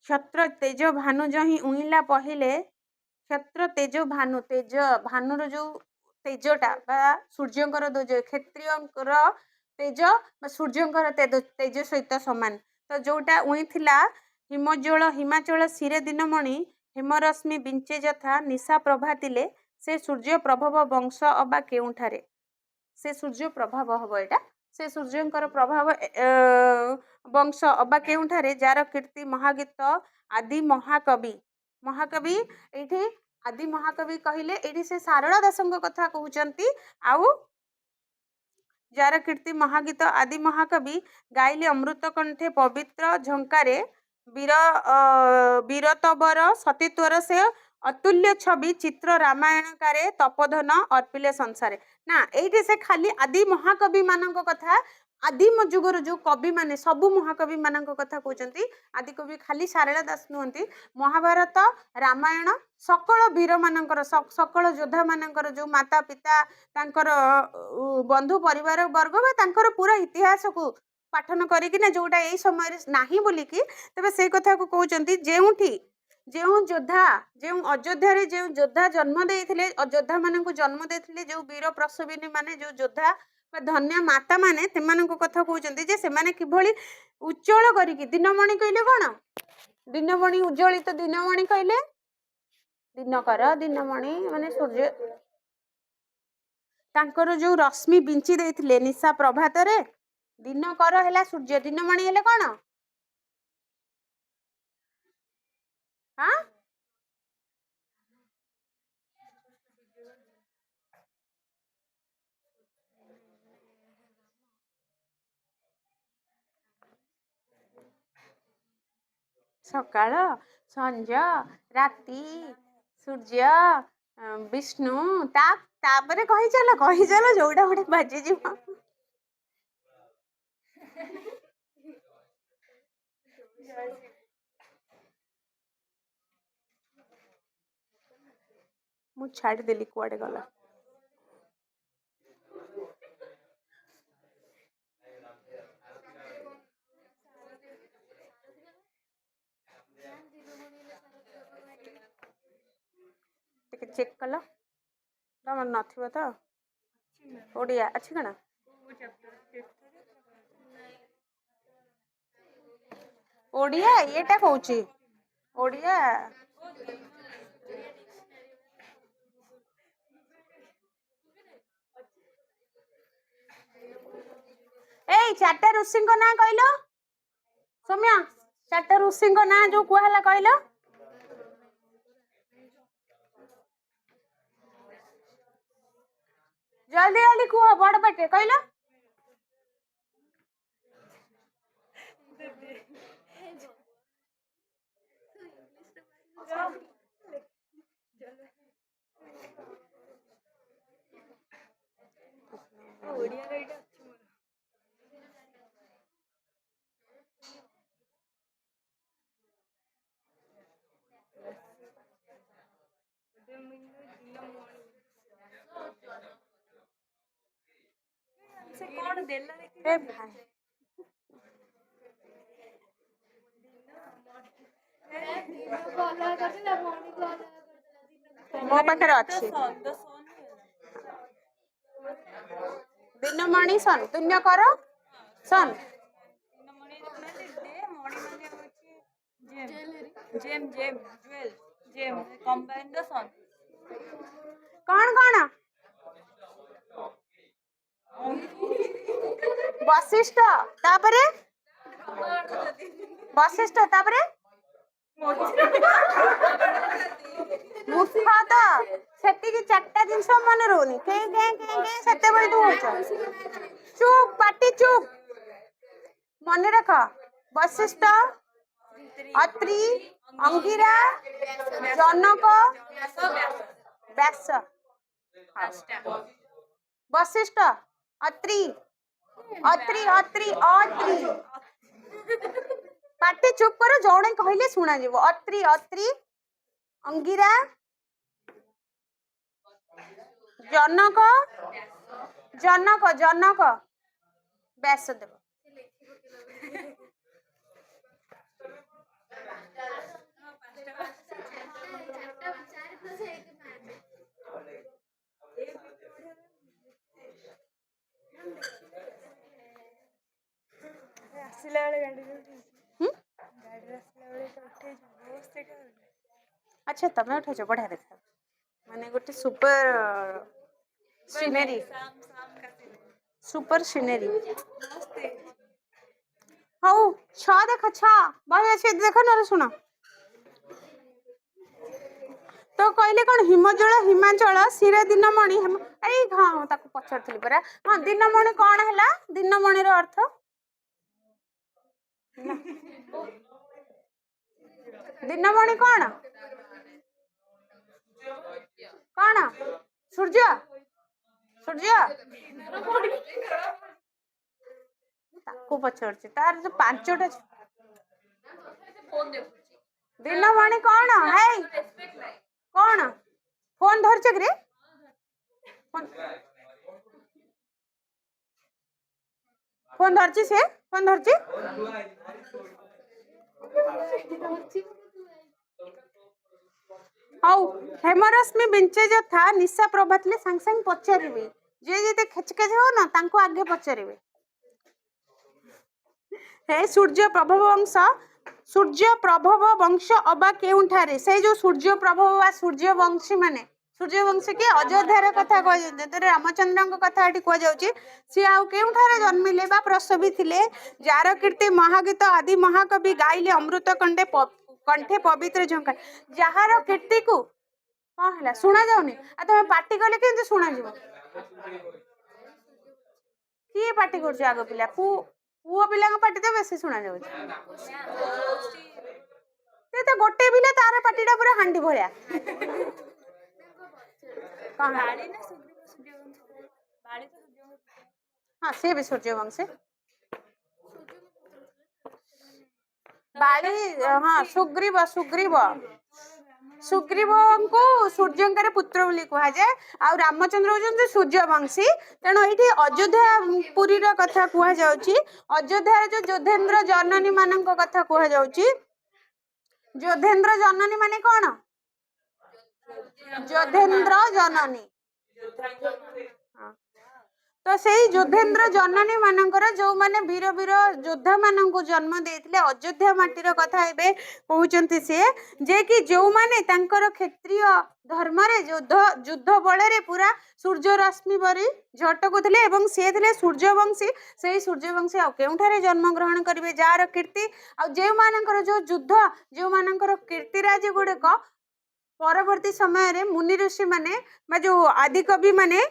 କ୍ଷତ୍ର ତେଜ ଭାନୁ ଯହିଁ ଉଇଁଲା ପହିଲେ, କ୍ଷତ୍ର ତେଜ ଭାନୁ, ତେଜ ଭାନୁର ଯୋଉ ତେଜଟା ବା ସୂର୍ଯ୍ୟଙ୍କର କ୍ଷତ୍ରିୟଙ୍କର ତେଜ ବା ସୂର୍ଯ୍ୟଙ୍କର ତେଜ ସହିତ ସମାନ। ତ ଯୋଉଟା ଉଇଁଥିଲା ହିମଜ୍ୱଳ ହିମାଚଳ ଶିରେ ଦିନମଣି, ହେମରଶ୍ମି ବିଞ୍ଚେ ଯଥା ନିଶା ପ୍ରଭାତିଲେ, ସେ ସୂର୍ଯ୍ୟ ପ୍ରଭବ ବଂଶ ଅବା କେଉଁଠାରେ। ସେ ସୂର୍ଯ୍ୟ ପ୍ରଭାବ ହବ ଏଇଟା, ସେ ସୂର୍ଯ୍ୟଙ୍କର ପ୍ରଭାବ ବଂଶ ଅବା କେଉଁଠାରେ, ଯାର କୀର୍ତ୍ତି ମହାଗୀତ ଆଦି ମହାକବି। ମହାକବି ଏଇଠି ଆଦି ମହାକବି କହିଲେ ଏଇଠି ସେ ସାରଳା ଦାସଙ୍କ କଥା କହୁଛନ୍ତି। ଆଉ ଯାର କୀର୍ତ୍ତି ମହାଗୀତ ଆଦି ମହାକବି, ଗାଇଲେ ଅମୃତ କଣ୍ଠେ ପବିତ୍ର ଝଙ୍କାରେ, ବୀରତବର ସତୀତ୍ୱର ସେ ଅତୁଲ୍ୟ ଛବି, ଚିତ୍ର ରାମାୟଣକାରେ ତପୋଧନ ଅର୍ପିଲେ ସଂସାରେ। ନା ଏଇଠି ସେ ଖାଲି ଆଦି ମହାକବି ମାନଙ୍କ କଥା, ଆଦିମ ଯୁଗର ଯୋଉ କବି ମାନେ ସବୁ ମହାକବି ମାନଙ୍କ କଥା କହୁଛନ୍ତି। ଆଦି କବି ଖାଲି ସାରଳା ଦାସ ନୁହନ୍ତି, ମହାଭାରତ ରାମାୟଣ ସକଳ ବୀର ମାନଙ୍କର ସକଳ ଯୋଦ୍ଧା ମାନଙ୍କର ଯୋଉ ମାତା ପିତା ତାଙ୍କର ବନ୍ଧୁ ପରିବାର ବର୍ଗ ବା ତାଙ୍କର ପୁରା ଇତିହାସକୁ ପାଠନ କରିକିନା ଯୋଉଟା ଏଇ ସମୟରେ ନାହିଁ ବୋଲିକି, ତେବେ ସେଇ କଥାକୁ କହୁଛନ୍ତି ଯେଉଁଠି ଯେଉଁ ଯୋଦ୍ଧା, ଯେଉଁ ଅଯୋଧ୍ୟାରେ ଯେଉଁ ଯୋଦ୍ଧା ଜନ୍ମ ଦେଇଥିଲେ, ଅଯୋଦ୍ଧା ମାନଙ୍କୁ ଜନ୍ମ ଦେଇଥିଲେ ଯୋଉ ବୀର ପ୍ରସବିନୀ ମାନେ, ଯୋଉ ଯୋଦ୍ଧା ବା ଧନ୍ୟ ମାତା ମାନେ, ସେମାନଙ୍କ କଥା କହୁଛନ୍ତି ଯେ ସେମାନେ କିଭଳି ଉଜ୍ଜଳ କରିକି, ଦିନମଣି କହିଲେ କଣ, ଦିନମଣି ଉଜ୍ଜଳିତ ଦିନମଣି କହିଲେ ଦିନକର, ଦିନମଣି ମାନେ ସୂର୍ଯ୍ୟ, ତାଙ୍କର ଯୋଉ ରଶ୍ମି ବିଞ୍ଚି ଦେଇଥିଲେ ନିଶା ପ୍ରଭାତରେ, ଦିନକର ହେଲା ସୂର୍ଯ୍ୟ, ଦିନମଣି ହେଲେ କଣ ହଁ ସକାଳ, ସଞ୍ଜ, ରାତି, ସୂର୍ଯ୍ୟ, ବିଷ୍ଣୁ, ତାପରେ କହିଚାଲ ଯୋଉଟା ଗୋଟେ ବାଜିଯିବ। ମୁଁ ଛାଡିଦେଲି, କୁଆଡେ ଗଲା। ଟିକେ ଚେକ୍ କଲ, ତମର ନଥିବ ତ। ଓଡ଼ିଆ ଅଛି କଣ, ଓଡ଼ିଆ ଇଏଟା କହୁଛି ଓଡ଼ିଆ। ଏଇ ଚାରିଟା ଋଷିଙ୍କ ନାଁ କହିଲ ସୌମ୍ୟ, ଚାରିଟା ଋଷିଙ୍କ ନାଁ ଯୋଉ କୁହା ହେଲା କହିଲ। ଜଲ୍ଦି ଜଲ୍ଦି କୁହ, ବଡ ପାଟିରେ କହିଲ। ଏ ଭାଇ ମୋ ପାଖରେ ଅଛି। ଦିନମଣି ସନ୍, ତୁଣ୍ୟ କର ସନ୍। କଣ କଣ ବଶିଷ୍ଠ, ତାପରେ ବଶିଷ୍ଠ, ତାପରେ मूर्ख तो सेतिकी चारटा जिनस मन रोनी सेते बड़ी तू होच चुप पाटी चुप मन रख वशिष्ठ अत्रि अंगिरा जनक व्यास वशिष्ठ अत्रि अत्रि अत्रि अत्रि पाटी चुप कर जड़े कहले शुणा जीव अत्रि अत्रि अंगिरा जनक जनक जनक व्यासदेव अच्छा तमें उठेच बढ़िया देखा माने गोटे सुपर सीनेरी हाउ छ देख छ बही अच्छे देख ना शुण तो कहले कौन हिमजल हिमाचल सिरे दिनमणि हाँ ताको पचारथली परा हाँ दिनमणि कौन है दिनमणि रो अर्थ दिनमणि कौन कौन सूर्य सूर्य ताको पचार तार जो पांचटा दिनमणि कौन है कौन फोन धरछ कि फोन धरछि से फोन धरछि हाउ हेमरश्मि बिंचे जो था निशा प्रभातले सांग सांग पचारिबे जे जेते खेचकेच हो ना तांको आगे पचारिबे हे सूर्य प्रभव वंश अबा केउठारे से जो सूर्य प्रभव वा सूर्यवंशी माने सूर्यवंशी के अयोध्यार कथा कह रामचंद्र कथा ये कहुच्छी सी आउ केउठारे जन्मिले बा प्रसवी थिले जार कीर्ति महागीत आदि महाकवि गाइले अमृत कंठे पवित्र झंकार जार कीर्ति को कौन है शुणा जाऊनी आ तुम पार्टी कले के शुणा जीव किए पार्टी कर आग पिला पुओ पिला पार्टी तो बेसी शुणा जाऊ तो गोटे पिला तार पार्टीटा पूरा हांडी भलिया हाँ सी भी सूर्यवंशी बाली हाँ सुग्रीव सुग्रीव सुग्रीव को सूर्यंकर पुत्र बोली कह जाए आ रामचंद्र होती सूर्यवंशी तेणु ये अयोध्या पुरी कथा कह जाउची अयोध्या जो जोधेन्द्र जननी मान कथा कह जाउची जोधेन्द्र जननी माने कौन जोधेन्द्र जननी तो सही जोधेन्द्र जननी मानकर जो माने वीर वीर योद्धा मान को जन्म देते अयोध्या माटीर कथा एवं कहते सी जे कि जो माने तांकर क्षेत्रीय धर्म युद्ध बल पूरा सूर्य रश्मि बरी झटकुले एवं सी थे सूर्यवंशी से सूर्यवंशी आउठारे जन्म ग्रहण करेंगे जार कीर्ति जो मानकर जो युद्ध जो मानकर कीर्तिराज गुड़िक परवर्ती समय मुनि ऋषि माने जो आदि कवि माने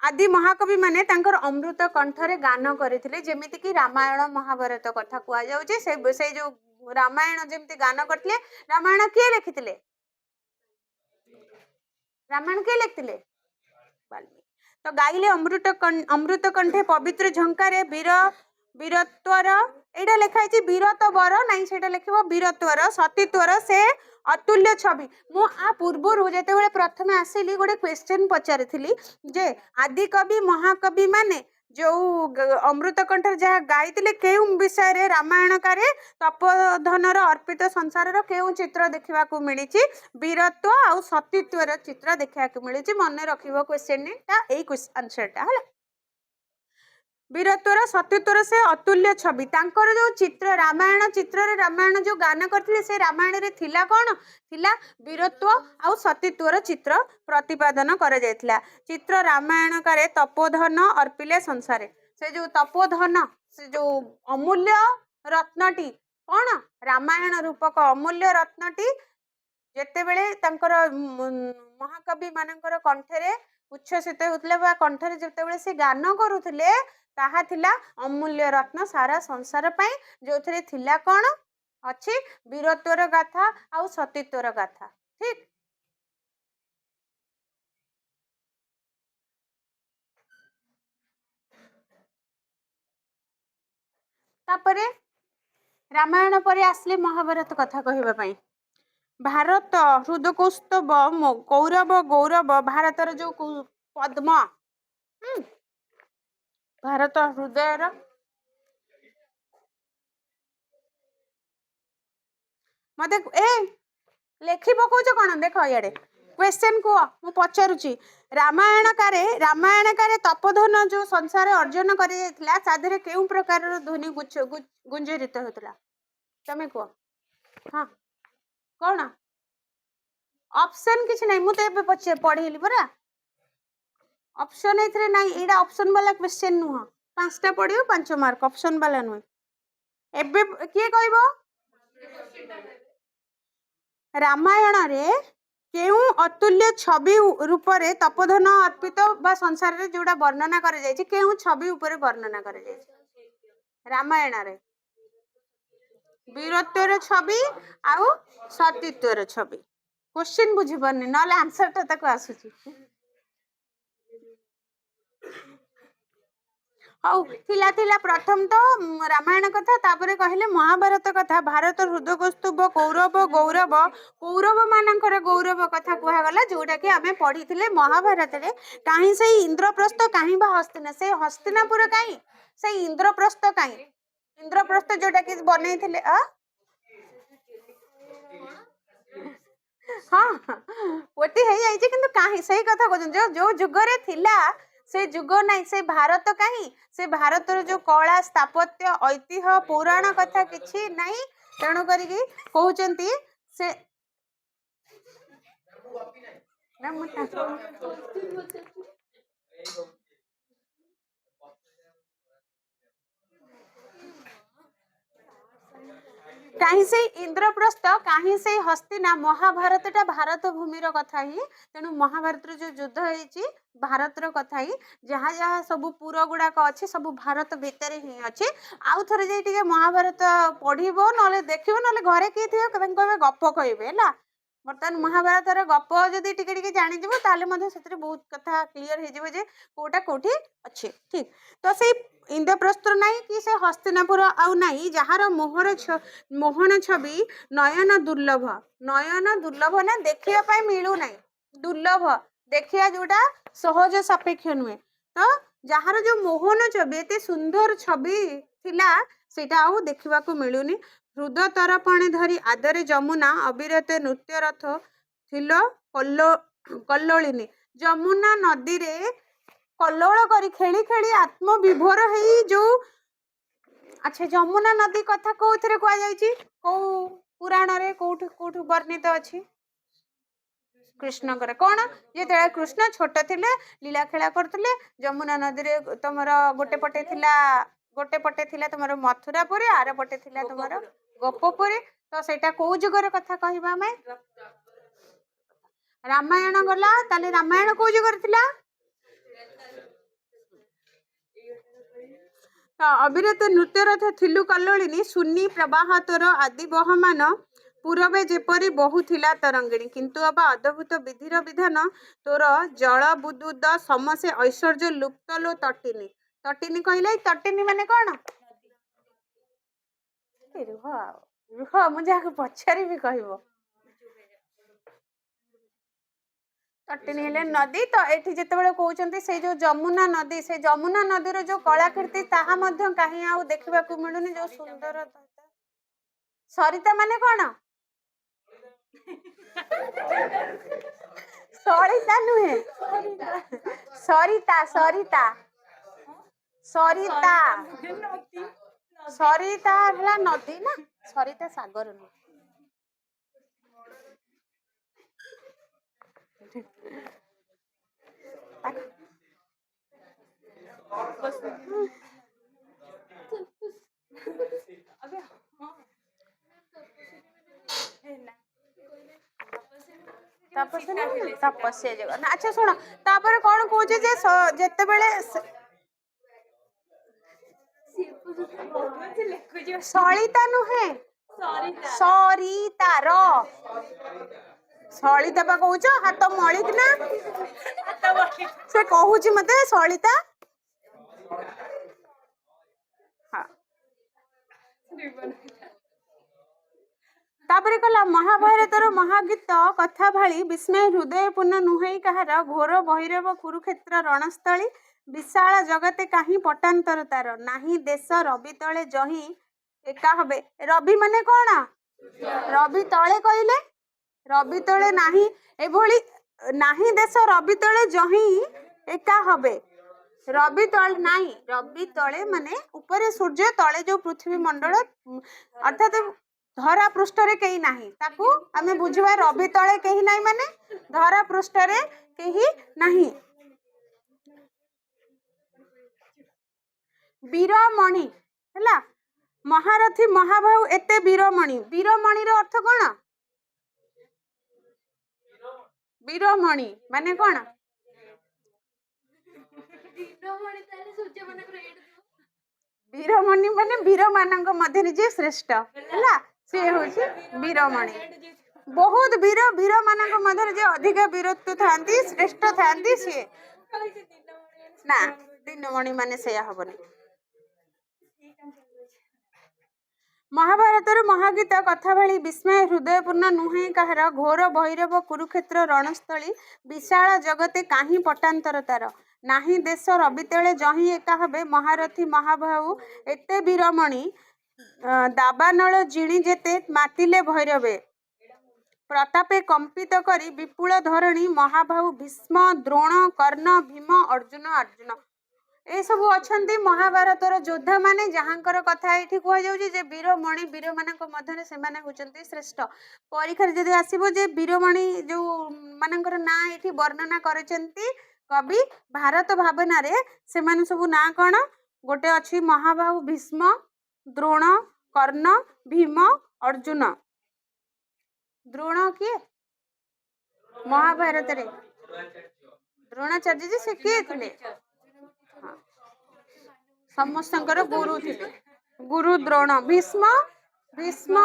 आदि महाकवि माने तांकर अमृत कंठरे गान करथिले जेमिति कि रामायण महाभारत कथा कुआ जाउचे से जो रामायण जेमिति गान करथिले रामायण के लिखिथिले रामायण के लिखिथिले वाल्मीकि तो गाइले अमृत कंठे पवित्र झंकारे वीर वीरत्वर एटा लिखाई वीरत वर नाई सेटा लिखिबो वीरत्वर सतीत्वर से अतुल्य छवि मु आ पूर्व जेते प्रथम आसिली गोटे क्वेश्चन पचारि जे आदि कवि महाकवि माने जो अमृत कंठ जहाँ गाइले केउ विषय रे रामायण कारे तपोधनर अर्पित संसार केउ चित्र देखा मिली वीरत्व आ सतीत्वर चित्र देखा मिली मन रखिबो क्वेश्चन यही आंसरटा है वीरत्वर सत्यत्वर से अतुल्य छवि तांकर जो चित्र रामायण चित्र रे रामायण जो गान करथिले से रामायण रे थिला कोन थिला वीरत्व आ सत्यत्वर चित्र प्रतिपादन करा जायथिला चित्र रामायण कारे तपोधन अर्पिले संसारे से जो तपोधन से जो अमूल्य रत्नटी कौन रामायण रूपक अमूल्य रत्नटी ଯେତେବେଳେ ତାଙ୍କର ମହାକବି ମାନଙ୍କର କଣ୍ଠରେ ଉଚ୍ଛ୍ୱସିତ ହେଉଥିଲେ ବା କଣ୍ଠରେ ଯେତେବେଳେ ସେ ଗାନ କରୁଥିଲେ ତାହା ଥିଲା ଅମୂଲ୍ୟ ରତ୍ନ ସାରା ସଂସାର ପାଇଁ, ଯୋଉଥିରେ ଥିଲା କଣ ଅଛି ବୀରତ୍ୱର ଗାଥା ଆଉ ସତୀତ୍ୱର ଗାଥା। ଠିକ। ତାପରେ ରାମାୟଣ ପରେ ଆସିଲେ ମହାଭାରତ କଥା କହିବା ପାଇଁ। ଭାରତ ହୃଦକୌସ୍ତବ କୌରବ ଗୌରବ, ଭାରତର ଯୋଉ ପଦ୍ମ, ଭାରତ ହୃଦୟର, ମତେ ଲେଖି ପକଉଛ କଣ? ଦେଖ ଇଆଡେ କ୍ୱେଶ୍ଚନ କୁହ, ମୁଁ ପଚାରୁଛି। ରାମାୟଣକାରେ ତପୋଧନ ଯୋଉ ସଂସାର ଅର୍ଜନ କରାଯାଇଥିଲା ତା ଦେହରେ କେଉଁ ପ୍ରକାରର ଧ୍ୱନି ଗୁଞ୍ଜରିତ ହେଉଥିଲା? ତମେ କୁହ। ହଁ କଣ ଅପସନ? କିଛି ନାହିଁ, ମୁଁ ତ ଏବେ ପଢେଇଲି ପରା। ଅପସନ ଏଥିରେ ନାହିଁ, ଏଇଟା ଅପସନ ବାଲା କ୍ୱେଶ୍ଚନ ନୁହଁ। 5ଟା ପଡିବ 5 ମାର୍କ, ଅପସନ ବାଲା ନୁହେଁ। ଏବେ କିଏ କହିବ? ରାମାୟଣରେ କେଉଁ ଅତୁଲ୍ୟ ଛବି ରୂପରେ ତପୋଧନ ଅର୍ପିତ ବା ସଂସାରରେ ଯୋଉଟା ବର୍ଣ୍ଣନା କରାଯାଇଛି, କେଉଁ ଛବି ଉପରେ ବର୍ଣ୍ଣନା କରାଯାଇଛି? ରାମାୟଣରେ ବୀରତ୍ୱର ଛବି ଆଉ ସତୀତ୍ୱର ଛବି। କ୍ୱେଶ୍ଚନ ବୁଝିପାରୁନି, ନହେଲେ ଆନ୍ସରଟା ତାକୁ ଆସୁଛି। ହଉ, ଥିଲା ପ୍ରଥମ ତ ରାମାୟଣ କଥା, ତାପରେ କହିଲେ ମହାଭାରତ କଥା। ଭାରତ ହୃଦକୌସ୍ତୁଭ କୌରବ ଗୌରବ, କୌରବ ମାନଙ୍କର ଗୌରବ କଥା କୁହାଗଲା, ଯୋଉଟା କି ଆମେ ପଢିଥିଲେ ମହାଭାରତରେ। କାହିଁ ସେଇ ଇନ୍ଦ୍ରପ୍ରସ୍ଥ, କାହିଁ ବା ହସ୍ତିନା, ସେଇ ହସ୍ତିନାପୁର କାହିଁ, ସେଇ ଇନ୍ଦ୍ରପ୍ରସ୍ଥ କାହିଁ, ଇନ୍ଦ୍ରପ୍ରସ୍ଥ ଯୋଉଟା କି ବନେଇଥିଲେ ହଁ ଗୋଟି ହେଇଯାଇଛି, କିନ୍ତୁ କାହିଁ ସେଇ କଥା କହୁଛନ୍ତି। ଯୋଉ ଯୁଗରେ ଥିଲା ସେ ଯୁଗ ନାହିଁ, ସେ ଭାରତ କାହିଁ, ସେ ଭାରତର ଯୋଉ କଳା ସ୍ଥାପତ୍ୟ ଐତିହ୍ୟ ପୁରାଣ କଥା କିଛି ନାହିଁ। ତେଣୁ କରିକି କହୁଛନ୍ତି ସେ କାହିଁ ସେଇ ଇନ୍ଦ୍ରପ୍ରସ୍ଥ, କାହିଁ ସେଇ ହସ୍ତିନା, ମହାଭାରତଟା ଭାରତ ଭୂମିର କଥା ହିଁ। ତେଣୁ ମହାଭାରତର ଯୋଉ ଯୁଦ୍ଧ ହେଇଛି ଭାରତର କଥା ହିଁ। ଯାହା ଯାହା ସବୁ ପୁର ଗୁଡାକ ଅଛି ସବୁ ଭାରତ ଭିତରେ ହିଁ ଅଛି। ଆଉ ଥରେ ଯାଇ ଟିକେ ମହାଭାରତ ପଢିବ, ନହେଲେ ଦେଖିବ, ନହେଲେ ଘରେ କିଏ ଥିବ ତାଙ୍କୁ କହିବେ ଗପ କହିବେ ହେଲା। ବର୍ତ୍ତମାନ ମହାଭାରତର ଗପ ଯଦି ଟିକେ ଟିକେ ଜାଣିଯିବ, ତାହେଲେ ମଧ୍ୟ ସେଥିରେ ବହୁତ କଥା କ୍ଲିୟର ହେଇଯିବ ଯେ କୋଉଟା କୋଉଠି ଅଛି। ଠିକ। ତ ସେଇ ଇନ୍ଦ୍ରପ୍ରସ୍ଥ ନାହିଁ କି ସେ ହସ୍ତିନାପୁର ଆଉ ନାହିଁ, ଯାହାର ମୋହନ ଛବି ନୟନ ଦୁର୍ଲଭ। ନୟନ ଦୁର୍ଲଭ ନା ଦେଖିବା ପାଇଁ ମିଳୁନାହିଁ, ଦୁର୍ଲଭ, ଦେଖିବା ଯୋଉଟା ସହଜ ସାପେକ୍ଷ ନୁହେଁ। ତ ଯାହାର ଯୋଉ ମୋହନ ଛବି, ଏତେ ସୁନ୍ଦର ଛବି ଥିଲା, ସେଇଟା ଆଉ ଦେଖିବାକୁ ମିଳୁନି। ହୃଦ ତରପଣେ ଧରି ଆଦରେ ଯମୁନା, ଅବିରତ ନୃତ୍ୟ ରଥ ଥିଲ କଲ୍ଲୋଳିନୀ। ଯମୁନା ନଦୀରେ କଲ୍ଲୋଳ କରି ଖେଳି ଖେଳି ଆତ୍ମବିଭୋର ହେଇ ଯୋଉ, ଆଚ୍ଛା ଯମୁନା ନଦୀ କଥା କୋଉଥିରେ କୁହାଯାଇଛି? କୋଉ ପୁରାଣରେ କୋଉଠୁ ବର୍ଣ୍ଣିତ ଅଛି? କୃଷ୍ଣଙ୍କର। କଣ? ଯେତେବେଳେ କୃଷ୍ଣ ଛୋଟ ଥିଲେ, ଲୀଳା ଖେଳା କରୁଥିଲେ, ଯମୁନା ନଦୀରେ ତମର ଗୋଟେ ପଟେ ଥିଲା ତମର ମଥୁରାପୁରୀ, ଆର ପଟେ ଥିଲା ତମର ଗୋପପୁରୀ। ତ ସେଇଟା କୋଉ ଯୁଗର କଥା କହିବା ଆମେ? ରାମାୟଣ ଗଲା, ତାହେଲେ ରାମାୟଣ କୋଉ ଯୁଗରେ ଥିଲା? ଅବିରତ ନୃତ୍ୟରଥ ଥିଲୁ କଲ୍ଲୋଳିନୀ, ଶୂନ୍ୟୀ ପ୍ରବାହ ତୋର ଆଦି ବହମାନ, ପୂରବେ ଯେପରି ବହୁଥିଲା ତରଙ୍ଗିଣୀ। କିନ୍ତୁ ଅବା ଅଦ୍ଭୁତ ବିଧିର ବିଧାନ, ତୋର ଜଳ ବୁଦୁଦ ସମସ୍ତେ ଐଶ୍ୱର୍ଯ୍ୟ ଲୁପ୍ତ ଲୋ ତଟିନୀ। ତଟିନୀ କହିଲେ, ତଟିନୀ ମାନେ କଣ? ରୁହ ମୁଁ ଯାହାକୁ ପଚାରିବି କହିବ। ତଟିନୀ ହେଲେ ନଦୀ। ତ ଏଠି ଯେତେବେଳେ କହୁଛନ୍ତି ସେଇ ଯୋଉ ଯମୁନା ନଦୀ, ସେ ଯମୁନା ନଦୀର ଯୋଉ କଳାକୃତି ତାହା ମଧ୍ୟ କାହିଁ ଆଉ ଦେଖିବାକୁ ମିଳୁନି। ଯୋଉ ସୁନ୍ଦର ସରିତା ମାନେ କଣ? ସଳିତା ନୁହେଁ, ସରିତା ସରିତା ସରିତା ସରିତା ହେଲା ନଦୀ ନା, ସରିତା ସାଗର ନୁହେଁ। तपस्या नहीं तपस्या जगह ना। अच्छा सुन तापर कौन कहे जे जेतेबेले सलिता नुहे सरिता र सलिता बा कहूच हाथ मलिक ना से कहूची मते सलिता हाँ तापर कला महाभारतर महागीत कथा भाली विस्मय हृदय पूर्ण नुहे कहार घोर भैरव कुरुक्षेत्र रणस्थली विशाल जगते कहीं पटांतर तार नाही देश रवि तले जही एका हबे। रवि माने कौन रवि तले कहले रवि तले नाही एभली नाही देश रवि तले जही एका हबे। रवि तले नाही रवि तले माने ऊपर सूर्य तले जो पृथ्वी मंडल अर्थात धरा पृष्ठरे कहीं नाही ताकू आमे बुझवा रवि तले कहीं नाही माने धरा पृष्ठरे कहीं नाही। वीरमणि हैला महारथी महाभाऊ एते वीरमणि वीरमणि रो अर्थ कोन वीरमणि माने कोन वीरमणि माने वीर मानक मध्य जे श्रेष्ठ हैला से होची वीरमणि बहुत वीर वीर मानक मध्य जे अधिक वीरत्व थांती श्रेष्ठ थांती से ना दिनमणि माने सेया हबनी। महाभारतर महागीत कथा भाली विस्मय हृदय पूर्ण नुहे कहार घोर भैरव कुरुक्षेत्र रणस्थली विशाल जगते कहीं पटांतर तार नाही देश रवि तेले जही एका हबे। महारथी महाभाऊ एते वीरमणि दाबानल जिणी जेते मातिले भैरवे प्रतापे कंपित करी विपुल धरणी महाभाऊ भीष्म द्रोण कर्ण भीम अर्जुन अर्जुन ए सब अछंती महाभारतर योद्धा माने जहांकर कथा एठी कह जाउची जे वीरमणि वीर मानक मध्यरे से माने होचंती श्रेष्ठ। परीक्षा जदि आसीबो जे वीरमणि जो मानकर ना एठी वर्णना करचंती कवि भारत भावना रे से माने सब ना कोन गोटे अछि महाबाहु भीष्म द्रोण कर्ण भीम अर्जुन। द्रोण किए महाभारत रे द्रोणाचार्य जी से किए थे समस्तंकर गुरु थे गुरु द्रोण भीष्म भीष्म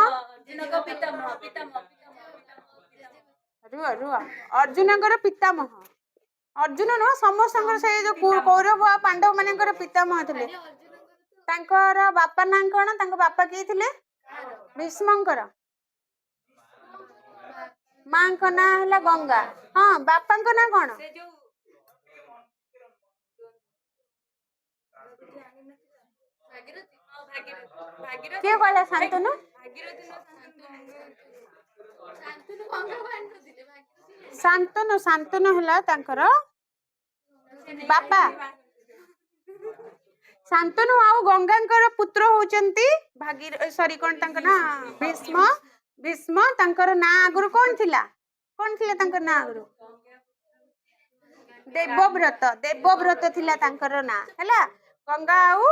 रुआ रुआ अर्जुन पितामह अर्जुन न समस्त से जो कौरव आ पांडव मानकर पितामह थे तांकर बापा ना कौन तांकर बापा किए थे भीष्मकर मां को ना है गंगा हाँ बापा को ना कौन किए कहला शांतनु शांतनु शांतनु हला तांकर बापा शांतनु आउ गंगांकर पुत्र होचंती भागीर सॉरी कौन तांकर ना भीष्म भीष्म तांकर ना आगुरु कौन थिला ना आगुरु देवव्रत थिला तांकर ना हैला गंगा आउ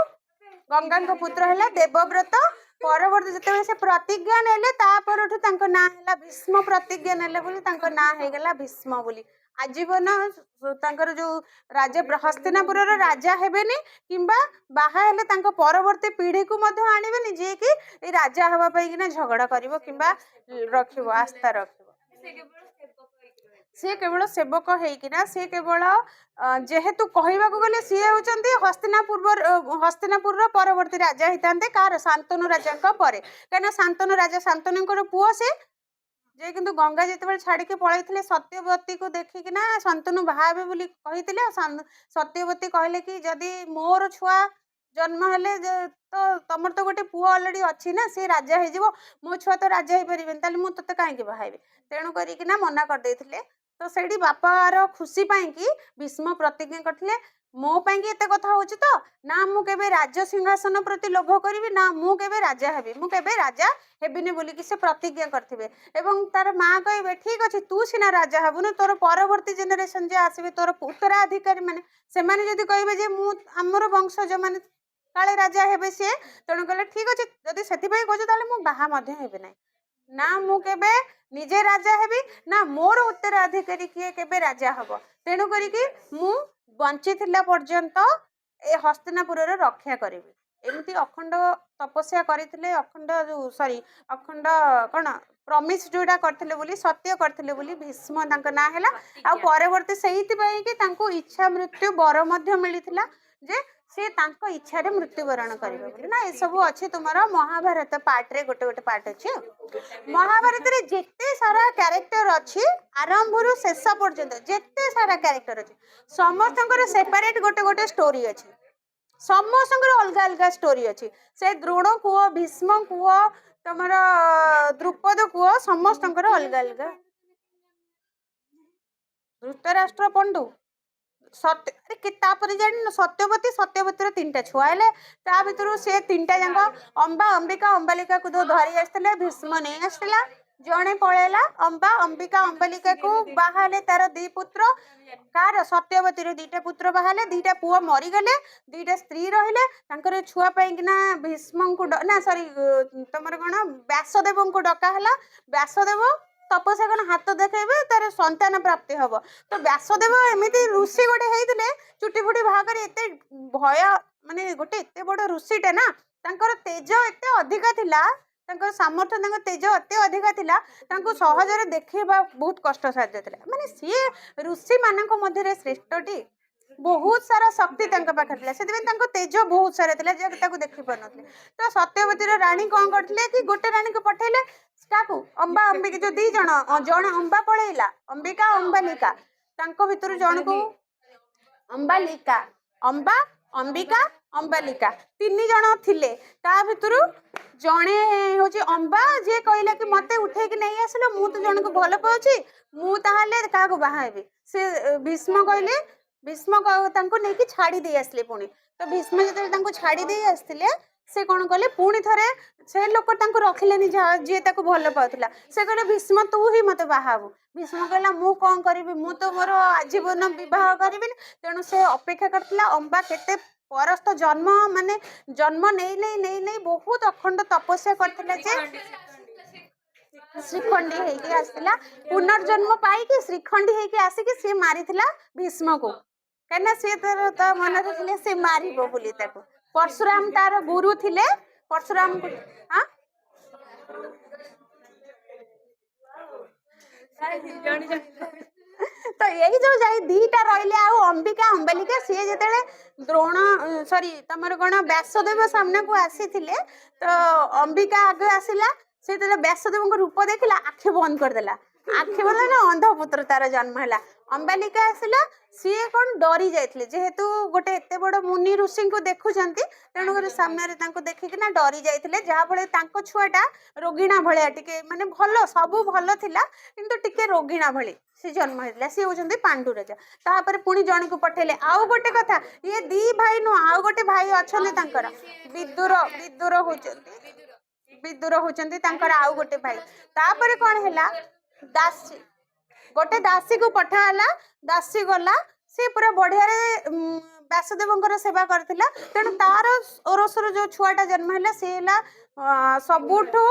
गंगा पुत्र है देवव्रत परवर्ती जिते से प्रतिज्ञा नेले तापरठू तांको ना हैला भीष्म प्रतिज्ञा नेले बोली तांको ना हे गेला भीष्म बोली आजीवन तांकर जो राजा हस्तिनापुर रो राजा हेबेनी किंबा बाहा हेले तांको परवर्ती पीढ़ी को मध्य आनिबेनी जे कि ए राजा हवा पई कि ना झगड़ा करिवो किंबा रखिवो आस्था रखिवो सी केवल सेवक होना सी केवल जेहेतु कहवा गले सी होती हस्तिनापुर परवर्ती राजा होता कार शांतनु राजा कहीं शांतनु राजा शांतनु पुओ से जे किंतु गंगा जिते छाड़ी पलैते सत्यवती को देखिकिना शांतनु बाहाबे बोली कही सत्यवती कहले कि जदि मोर छुआ जन्म हेले तो तुम तो गोटे पुओ अलरेडी अच्छी ना सी राजा हो मो छुआ तो राजा हो पारे मुझे ते कहीं बाहबी तेणु करना मना करदे तो से बापार खुशी कि भीष्म प्रतिज्ञा करते मो पाई एत कथा हो तो ना मुझे राज सिंहासन प्रति लोभ करी ना मुझे राजा हेबी मुझे राजा हेबिनी बोलिकी से प्रतिज्ञा करथिबे एवं तार माँ कहे ठीक अच्छे तू सीना राजा हेबुन तोर परवर्ती जेनेरेशन जे आसबे तोर उत्तराधिकारी माने से माने जदि कहिबे जे मु हमर वंशज माने काले राजा हेबे से तेणु कहले ठीक अच्छे जदि से कहूँ ताले मु बाहा मध्य हेबे नै ना मु केबे निजे राजा हेबी ना मोर उत्तराधिकारी किए केबे राजा हब तेणु करिकी मु बंची थिला पर्यंत ए हस्तिनापुर रक्षा करी एमती अखंड तपस्या करते अखंड जो सॉरी अखंड कौन प्रमिस जोड़ा करते बोली सत्य करते बोली भीष्म ना है आ परवर्ती से इच्छा मृत्यु बर मिलता जे से तांको इच्छा रे मृत्युवरण करेंगे ना ये सब अच्छे तुम महाभारत पार्ट रे गोटे गोटे पार्ट अच्छे महाभारत रे जिते सारा कैरेक्टर अच्छी आरंभ रु शेष पर्यंत जिते सारा कैरेक्टर अच्छी समस्त सेपरेट गोटे गोटे स्टोरी अच्छी समस्त अलग अलग स्टोरी अच्छी से द्रोण कुह भीष्म कुह तुम द्रुपद कुह समस्त अलग अलग धृतराष्ट्र पंडु सत्य जान सत्यवती सत्यवती तीन टा छुआ है भर से तीन टा जाक अंबा अंबिका अंबालिका को धरी आसते भीष्म नहीं आसला जड़े पलैला अंबा अंबिका अंबालिका को बाहले तार दी पुत्र कार सत्यवती दीटा पुत्र बाहले दीटा पुआ मरीगले दीटा स्त्री रहिले छुआ पाईकिना भीष्म को ना सॉरी तुम कौन व्यासदेव को डकाला व्यासदेव तपस्या कौन हाथ देखेबे तार संतान प्राप्ति हम तो व्यासदेव एमती ऋषि गोटे होते चुटी फुटी भाग एते भय माने गोटे एते बड़ ऋषिटे ना तेज एते अधिका थिला सामर्थ्य तेज अति अधिका थिला सहजरे देखा बहुत कष्ट साध्य था माने सी ऋषि मानक मध्य श्रेष्ठटी बहुत सारा शक्ति पाखे से तेज बहुत सारा था देखी पार न तो सत्यवती राणी कौन करते कि गोटे राणी को पठेले अंबा अंबिका जो दी जन जन अंबा पलैला अंबिका अंबालिका भीतर जन को अंबालिका अंबा अंबिका अंबालिका तीन जन थिले ता भीतर जड़े हूँ अंबा जी कहला कि मत उठे नहीं आसल मु तो जन को भल पाऊँ मुझे क्या बाहबी से भीष्म कहले भीष्म नहीं छाड़ी दे आसले पुणी तो भीष्म जो छाड़ी दे आसते से कौन कले पुणी थे से लोक रखिले जी भल पाला से कहले भीष्म तू ही मत बाहबू भीष्म कहला मु कौन करी मु तो मोर आजीवन बह करी तेणु से अपेक्षा करता अंबा केते परस्त जन्म माने जन्म नहीं नहीं नहीं नहीं बहुत अखंड तपस्या करथिला जे श्रीखंडी हेकी आसला पुनर्जन्म पाई कि श्रीखंडी हेकी आसिक से मारिथिला भीष्म को कहना से तो मन रखिले से मारिबो बोली ताको परशुराम तार गुरु थिले परशुराम को हां तो यही जो जाई दीटा रहिले आ अंबिका अंबालिका सी जेतेले द्रोण सॉरी तमर कोन व्यासदेव सामने को आसी थिले तो अंबिका आगे आसिला से व्यासदेव को रूप देखला आखि बंद कर देला आखि बंद ना अंध पुत्र तार जन्म हैला अंबालिका आसिला सी कौन डरी जाइथिले जेहेतु गोटे एते बड़ मुनि ऋषि को देखुचंती तेणु कर सामने रे तांको देखिकिना डरी जाइथिले जहा फळे तांको छुआटा रोगिणा भळिया टिके माने भलो सबु भलो थिला किंतु टिके रोगिणा भळी से जन्म हैला से होचंती पांडु राजा तापर पुणी जण को पठेले आउ गोटे कथा ये दी भाई नु आउ गोटे भाई अछले तांकर विदुर विदुर होचंती तांकर आउ गोटे भाई तापर कोन हैला दासी गोटे दासी को पठाला दासी गला से पूरा बढ़िया व्यासदेव सेवा करथिला तेणु तार ओरसर जो छुआटा जन्म है सी है सबुठु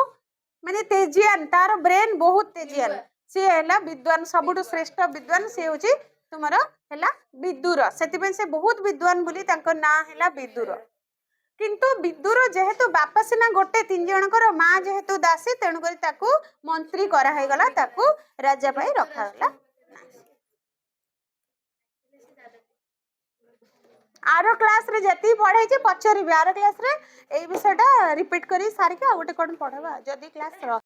माने तेजियान तार ब्रेन बहुत तेजियान सी है विद्वान सबुठु श्रेष्ठ विद्वान सी हूँ तुमर है विदुर से बहुत विद्वान बोली ना है विदुर किंतु विदुर जेहेतु बापा सिना गोटे तीन जनकर माँ जेहेतु दासी तेणुक मंत्री करागला राजा पाई रखागला आर क्लास रे जति पढ़ाई पचारि आर क्लास रे ए विषयटा रिपीट करी सारिके आ गोटे कौन पढ़वा जदि क्लास